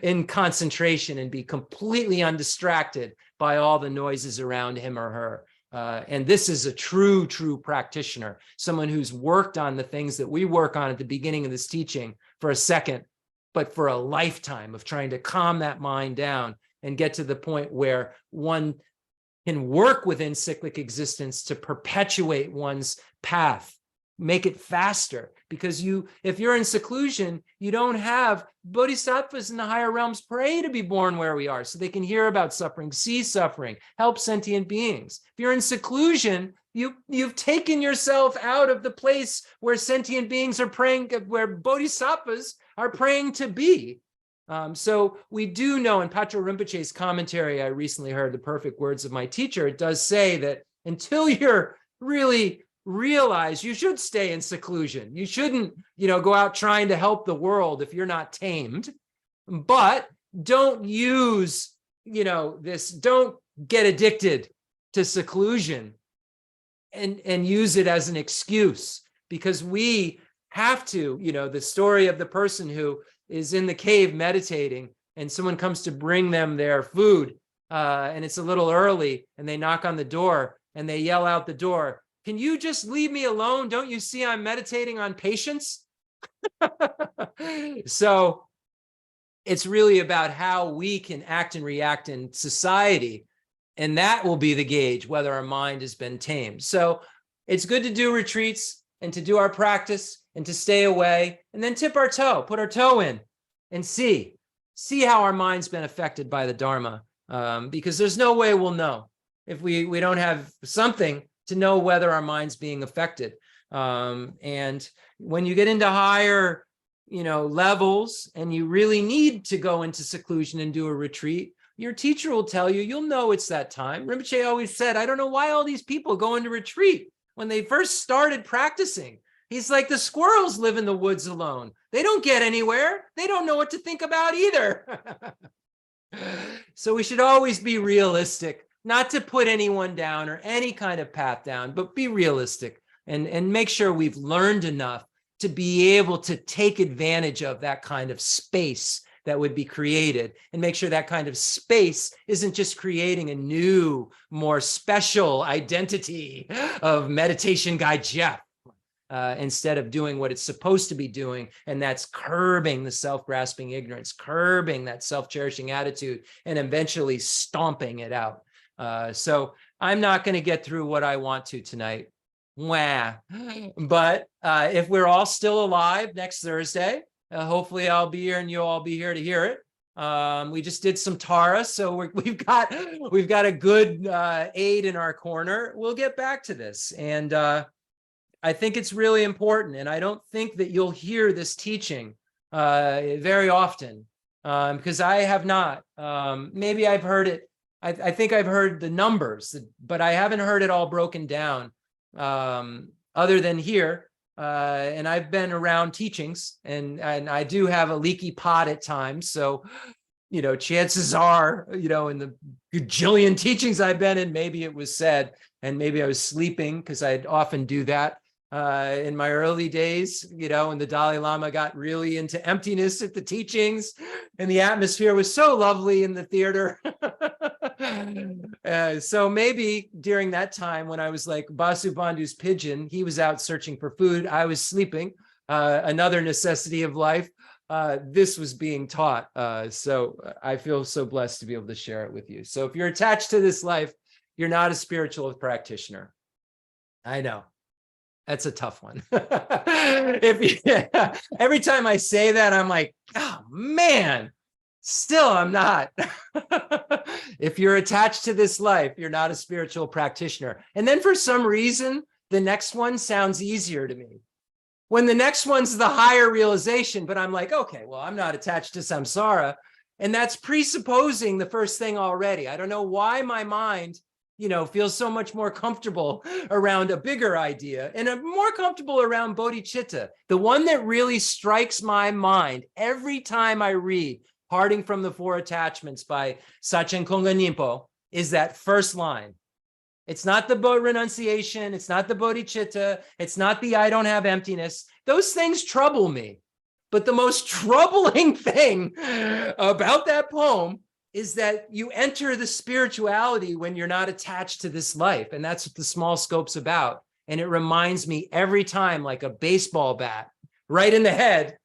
in concentration, and be completely undistracted by all the noises around him or her. And this is a true practitioner, someone who's worked on the things that we work on at the beginning of this teaching for a second, but for a lifetime of trying to calm that mind down and get to the point where one can work within cyclic existence to perpetuate one's path, make it faster. Because if you're in seclusion, you don't have bodhisattvas in the higher realms pray to be born where we are so they can hear about suffering, see suffering, help sentient beings. If you're in seclusion, you've taken yourself out of the place where sentient beings are praying, where bodhisattvas are praying to be. So we do know in Patrul Rinpoche's commentary, I recently heard the perfect words of my teacher, it does say that until you're really realize, you should stay in seclusion. You shouldn't, go out trying to help the world if you're not tamed, but don't use, don't get addicted to seclusion and use it as an excuse because we have to, the story of the person who is in the cave meditating and someone comes to bring them their food and it's a little early and they knock on the door and they yell out the door, "Can you just leave me alone? Don't you see I'm meditating on patience?" So it's really about how we can act and react in society. And that will be the gauge whether our mind has been tamed. So it's good to do retreats and to do our practice and to stay away and then tip our toe, put our toe in and see how our mind's been affected by the Dharma. Because there's no way we'll know if we don't have something to know whether our mind's being affected. And when you get into higher levels and you really need to go into seclusion and do a retreat, your teacher will tell you, you'll know it's that time. Rinpoche always said, I don't know why all these people go into retreat when they first started practicing. He's like, the squirrels live in the woods alone. They don't get anywhere. They don't know what to think about either. So we should always be realistic, not to put anyone down or any kind of path down, but be realistic and make sure we've learned enough to be able to take advantage of that kind of space that would be created and make sure that kind of space isn't just creating a new, more special identity of meditation guy Jeff, instead of doing what it's supposed to be doing. And that's curbing the self-grasping ignorance, curbing that self-cherishing attitude, and eventually stomping it out. So I'm not going to get through what I want to tonight. Wah. But if we're all still alive next Thursday, hopefully I'll be here and you'll all be here to hear it. We just did some Tara, so we've got a good aid in our corner. We'll get back to this, and I think it's really important. And I don't think that you'll hear this teaching very often because I have not. Maybe I've heard it. I think I've heard the numbers, but I haven't heard it all broken down. Other than here, and I've been around teachings, and I do have a leaky pot at times. So, chances are, in the gajillion teachings I've been in, maybe it was said, and maybe I was sleeping because I'd often do that in my early days, when the Dalai Lama got really into emptiness at the teachings, and the atmosphere was so lovely in the theater. So maybe during that time when I was like Basu Bandhu's pigeon, he was out searching for food, I was sleeping, another necessity of life, this was being taught. So I feel so blessed to be able to share it with you. So if you're attached to this life, you're not a spiritual practitioner. I know. That's a tough one. Every time I say that, I'm like, oh man, still I'm not. If you're attached to this life, you're not a spiritual practitioner. And then for some reason, the next one sounds easier to me. When the next one's the higher realization, but I'm like, okay, well, I'm not attached to samsara. And that's presupposing the first thing already. I don't know why my mind feels so much more comfortable around a bigger idea and more comfortable around bodhicitta. The one that really strikes my mind every time I read Parting from the Four Attachments by Sachen Konga Nimpo is that first line. It's not the renunciation. It's not the bodhicitta. It's not the I don't have emptiness. Those things trouble me. But the most troubling thing about that poem is that you enter the spirituality when you're not attached to this life. And that's what the small scope's about. And it reminds me every time, like a baseball bat, right in the head,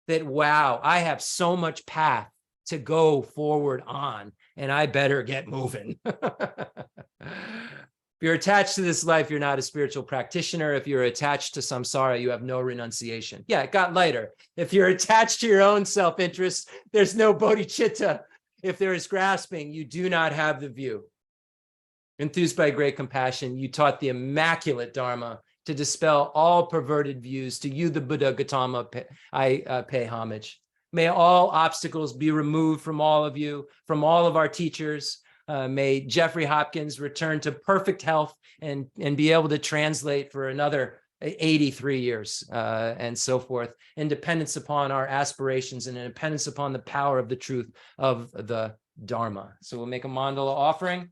that, wow, I have so much path to go forward on, and I better get moving. If you're attached to this life, you're not a spiritual practitioner. If you're attached to samsara, you have no renunciation. Yeah, it got lighter. If you're attached to your own self-interest, there's no bodhicitta. If there is grasping, you do not have the view. Enthused by great compassion, you taught the immaculate Dharma to dispel all perverted views. To you, the Buddha Gautama, I pay homage. May all obstacles be removed from all of you, from all of our teachers. May Jeffrey Hopkins return to perfect health and be able to translate for another 83 years and so forth, in dependence upon our aspirations and in dependence upon the power of the truth of the Dharma. So we'll make a mandala offering.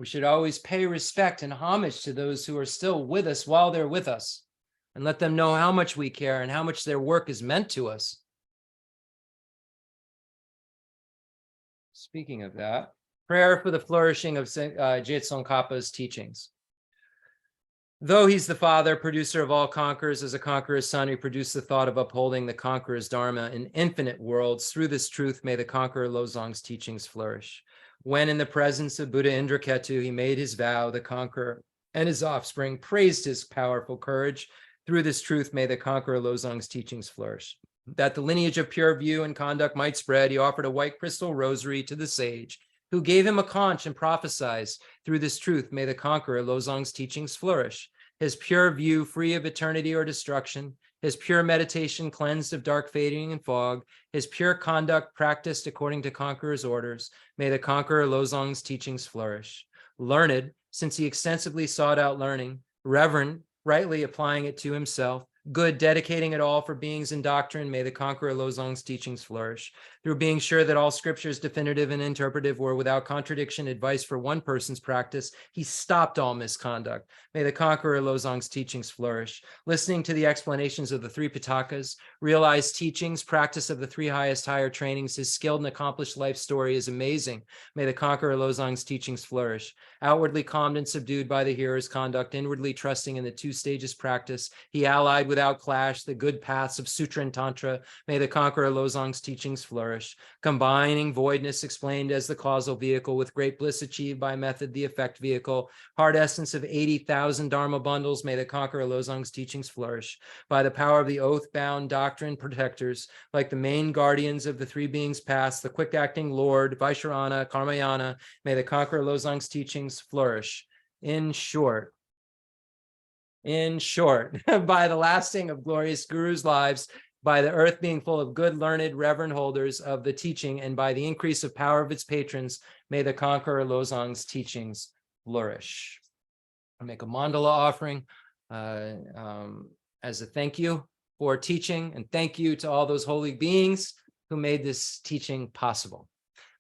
We should always pay respect and homage to those who are still with us while they're with us, and let them know how much we care and how much their work is meant to us. Speaking of that, prayer for the flourishing of Je Tsongkhapa's teachings. Though he's the father, producer of all conquerors, as a conqueror's son, he produced the thought of upholding the conqueror's Dharma in infinite worlds. Through this truth, may the conqueror Losong's teachings flourish. When in the presence of Buddha Indraketu, he made his vow, the conqueror and his offspring praised his powerful courage. Through this truth, may the conqueror Losong's teachings flourish. That the lineage of pure view and conduct might spread, he offered a white crystal rosary to the sage, who gave him a conch and prophesied, through this truth, may the conqueror Losong's teachings flourish. His pure view free of eternity or destruction, his pure meditation cleansed of dark fading and fog, his pure conduct practiced according to conqueror's orders, may the conqueror Losong's teachings flourish. Learned, since he extensively sought out learning, reverent, rightly applying it to himself, good, dedicating it all for beings in doctrine, may the conqueror Losong's teachings flourish. Through being sure that all scriptures, definitive and interpretive, were without contradiction advice for one person's practice, he stopped all misconduct. May the conqueror Losong's teachings flourish. Listening to the explanations of the three Pitakas, realized teachings, practice of the three highest higher trainings, his skilled and accomplished life story is amazing. May the conqueror Losong's teachings flourish. Outwardly calmed and subdued by the hearer's conduct, inwardly trusting in the two stages practice, he allied without clash the good paths of Sutra and Tantra. May the conqueror Losong's teachings flourish. Combining voidness explained as the causal vehicle with great bliss achieved by method, the effect vehicle. Heart essence of 80,000 Dharma bundles. May the conqueror Losong's teachings flourish. By the power of the oath-bound doctrine protectors, like the main guardians of the three beings past, the quick-acting Lord, Vaisharana, Karmayana, may the conqueror Losong's teachings flourish. In short, by the lasting of glorious gurus' lives, by the earth being full of good, learned, reverend holders of the teaching, and by the increase of power of its patrons, may the conqueror Losong's teachings flourish. I'll make a mandala offering as a thank you for teaching, and thank you to all those holy beings who made this teaching possible.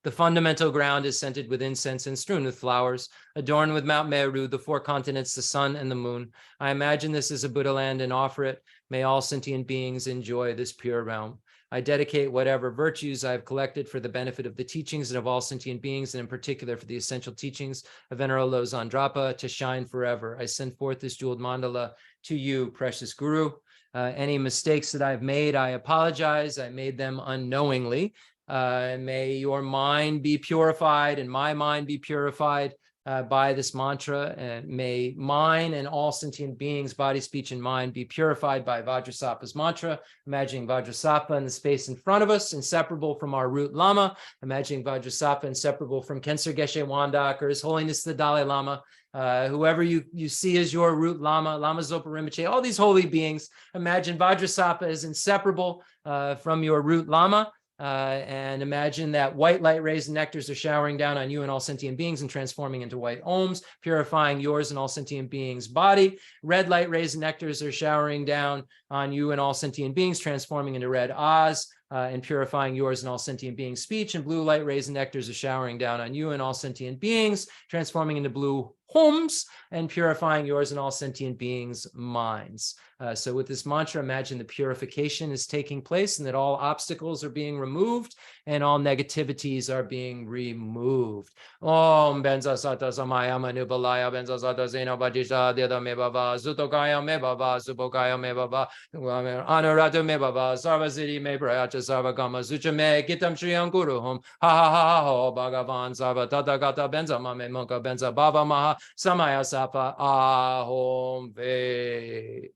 The fundamental ground is scented with incense and strewn with flowers, adorned with Mount Meru, the four continents, the sun, and the moon. I imagine this is a Buddha land and offer it. May all sentient beings enjoy this pure realm. I dedicate whatever virtues I have collected for the benefit of the teachings and of all sentient beings, and in particular for the essential teachings of Venerable Losang Drapa to shine forever. I send forth this jeweled mandala to you, precious Guru. Any mistakes that I've made, I apologize. I made them unknowingly. May your mind be purified and my mind be purified by this mantra, and may mine and all sentient beings, body, speech, and mind be purified by Vajrasattva's mantra, imagining Vajrasattva in the space in front of us, inseparable from our root Lama, imagining Vajrasattva inseparable from Khenser Geshe Wandak or His Holiness the Dalai Lama, whoever you see as your root Lama, Lama Zopa Rinpoche, all these holy beings, imagine Vajrasattva is inseparable from your root Lama. And imagine that white light rays and nectars are showering down on you and all sentient beings and transforming into white ohms, purifying yours and all sentient beings' body. Red light rays and nectars are showering down on you and all sentient beings, transforming into red ahs and purifying yours and all sentient beings' speech. And blue light rays and nectars are showering down on you and all sentient beings, transforming into blue homes and purifying yours and all sentient beings' minds. So with this mantra, imagine the purification is taking place and that all obstacles are being removed and all negativities are being removed. Om benza sata samaya manubalaya benza sata zeno bajisha deda me baba zutokaya me baba subokaya me baba anurata me baba sarvasiti me prayacha sarvagama sucha me kitam shriyam guruhum ha ha ha ho bhagavan sarva tathagata benza mame munka benza baba maha samaya sapa ahom ve.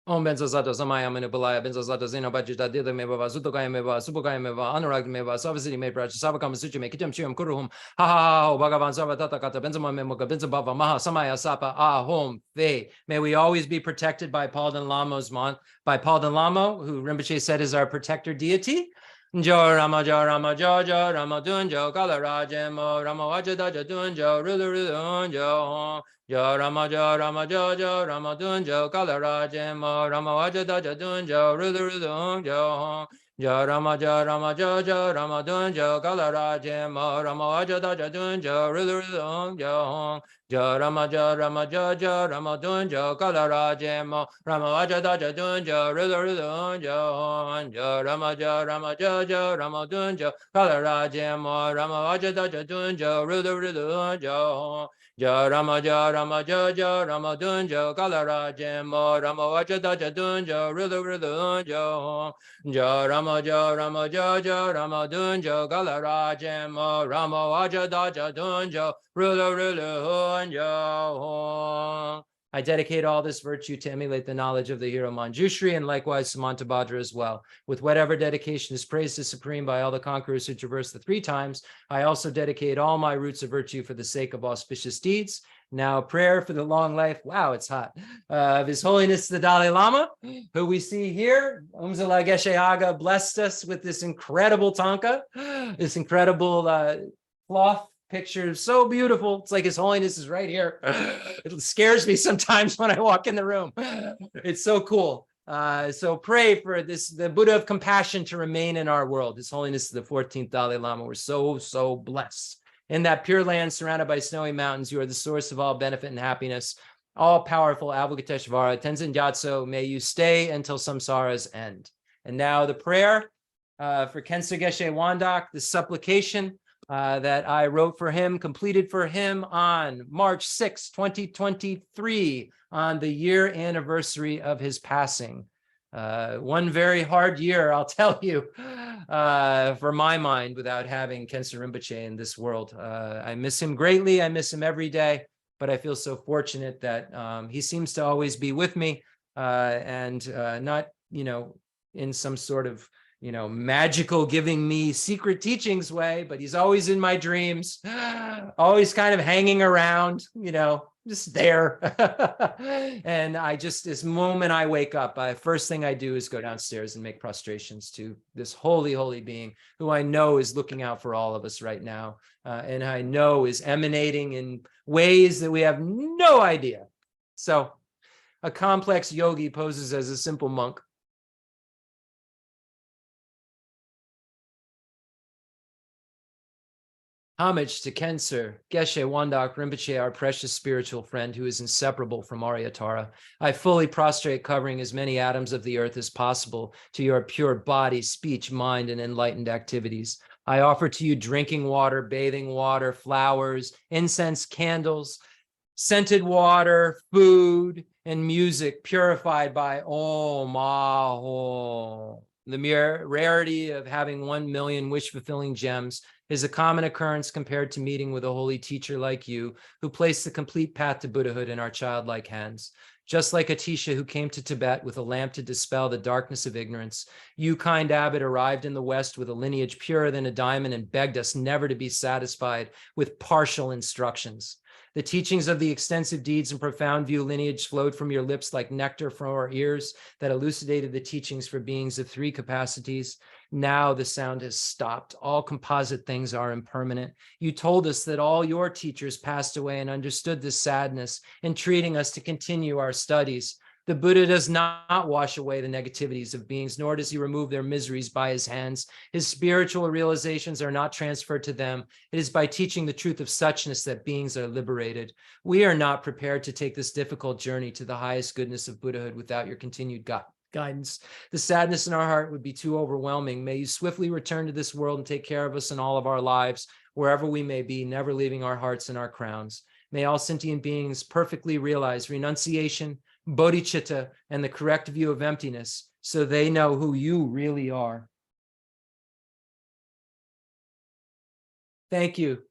Om benza zata samaya manipulaya benza zata zeno bajita dida me baba zutokaya me baba subokaya me baba anurag me baba sarvasiti me prayacha sarvagama sucha me kitam shriyam guruhum ha ha ha ho bhagavan sarva tathagata benza mame munka benza baba maha samaya sapa ahom ve. May we always be protected by Palden Lama, who Rinpoche said is our protector deity. Jo Rama Jo Rama Jo Jo Rama Dunjo Kalarajemo Rama Wajadaja Dunjo Rulu Jo Rama Jo Rama Jo Jo Rama Dunjo Kalarajemo Rama Wajadaja Dunjo Rulu Ja Rama Ja Rama Ja Ja Rama Dun Ja Galara Jema Rama Aja Da Ja Dun Ja Rilu Rilu Ja Hong Ja Rama Ja Rama Ja Ja Rama Dun Ja Galara Jema Rama Aja Da Ja Dun Ja Rilu Rilu Ja Hong Ja Rama Ja Rama Ja Ja Rama Dun Ja Galara Jema Rama Aja Da Ja Dun Ja Rilu Rilu Ja Hong Ja Rama Ja Rama Ja Ja Rama Dun Ja Galara Jema Rama Aja Da Ja Dun Ja Rilu Rilu Ja Hong Ja Rama Ja Rama Ja Ja Rama Dun Ja Galara Jema Rama Aja Da Ja Dun Ja Rilu Rilu Ja Hong. I dedicate all this virtue to emulate the knowledge of the hero Manjushri and likewise Samantabhadra as well. With whatever dedication is praised as supreme by all the conquerors who traverse the three times, I also dedicate all my roots of virtue for the sake of auspicious deeds. Now, prayer for the long life. Wow, it's hot. Of His Holiness the Dalai Lama, who we see here. Umzala Geshe Aga blessed us with this incredible tanka, this incredible cloth picture, so beautiful. It's like His Holiness is right here. It scares me sometimes when I walk in the room. It's so cool. So pray for this, the Buddha of compassion, to remain in our world. His Holiness the 14th Dalai Lama. We're so blessed. In that pure land surrounded by snowy mountains, you are the source of all benefit and happiness. All-powerful Avalokiteshvara, Tenzin Gyatso, may you stay until samsara's end. And now the prayer for Khensa Geshe Wandak, the supplication that I wrote for him, completed for him on March 6, 2023, on the year anniversary of his passing. One very hard year, I'll tell you, for my mind, without having Khensa Rinpoche in this world. I miss him greatly. I miss him every day, but I feel so fortunate that he seems to always be with me, and not, in some sort of, magical giving me secret teachings way, but he's always in my dreams, always kind of hanging around, just there. And I just, this moment I wake up, first thing I do is go downstairs and make prostrations to this holy, holy being who I know is looking out for all of us right now. And I know is emanating in ways that we have no idea. So a complex yogi poses as a simple monk. Homage to Khensa Geshe Wandak Rinpoche, our precious spiritual friend who is inseparable from Aryatara. I fully prostrate, covering as many atoms of the earth as possible, to your pure body, speech, mind, and enlightened activities. I offer to you drinking water, bathing water, flowers, incense, candles, scented water, food, and music purified by Om Aho. The mere rarity of having 1 million wish-fulfilling gems is a common occurrence compared to meeting with a holy teacher like you, who placed the complete path to Buddhahood in our childlike hands. Just like Atisha, who came to Tibet with a lamp to dispel the darkness of ignorance, you, kind abbot, arrived in the West with a lineage purer than a diamond and begged us never to be satisfied with partial instructions. The teachings of the extensive deeds and profound view lineage flowed from your lips like nectar from our ears that elucidated the teachings for beings of three capacities. Now the sound has stopped. All composite things are impermanent. You told us that all your teachers passed away and understood this sadness, entreating us to continue our studies. The Buddha does not wash away the negativities of beings, nor does he remove their miseries by his hands. His spiritual realizations are not transferred to them. It is by teaching the truth of suchness that beings are liberated. We are not prepared to take this difficult journey to the highest goodness of Buddhahood without your continued guidance. The sadness in our heart would be too overwhelming. May you swiftly return to this world and take care of us in all of our lives, wherever we may be, never leaving our hearts and our crowns. May all sentient beings perfectly realize renunciation, bodhicitta, and the correct view of emptiness, so they know who you really are. Thank you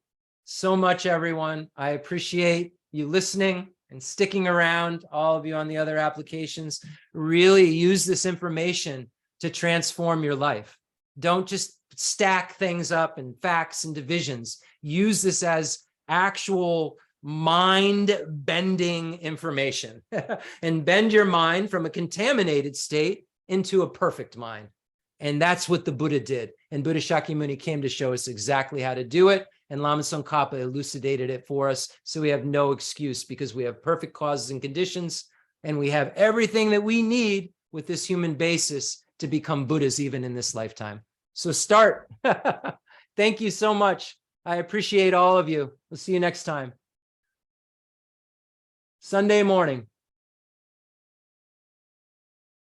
so much, everyone. I appreciate you listening and sticking around, all of you on the other applications. Really use this information to transform your life. Don't just stack things up in facts and divisions. Use this as actual mind-bending information and bend your mind from a contaminated state into a perfect mind. And that's what the Buddha did. And Buddha Shakyamuni came to show us exactly how to do it. And Lama Tsongkhapa elucidated it for us. So we have no excuse, because we have perfect causes and conditions, and we have everything that we need with this human basis to become Buddhas even in this lifetime. So start. Thank you so much. I appreciate all of you. We'll see you next time. Sunday morning.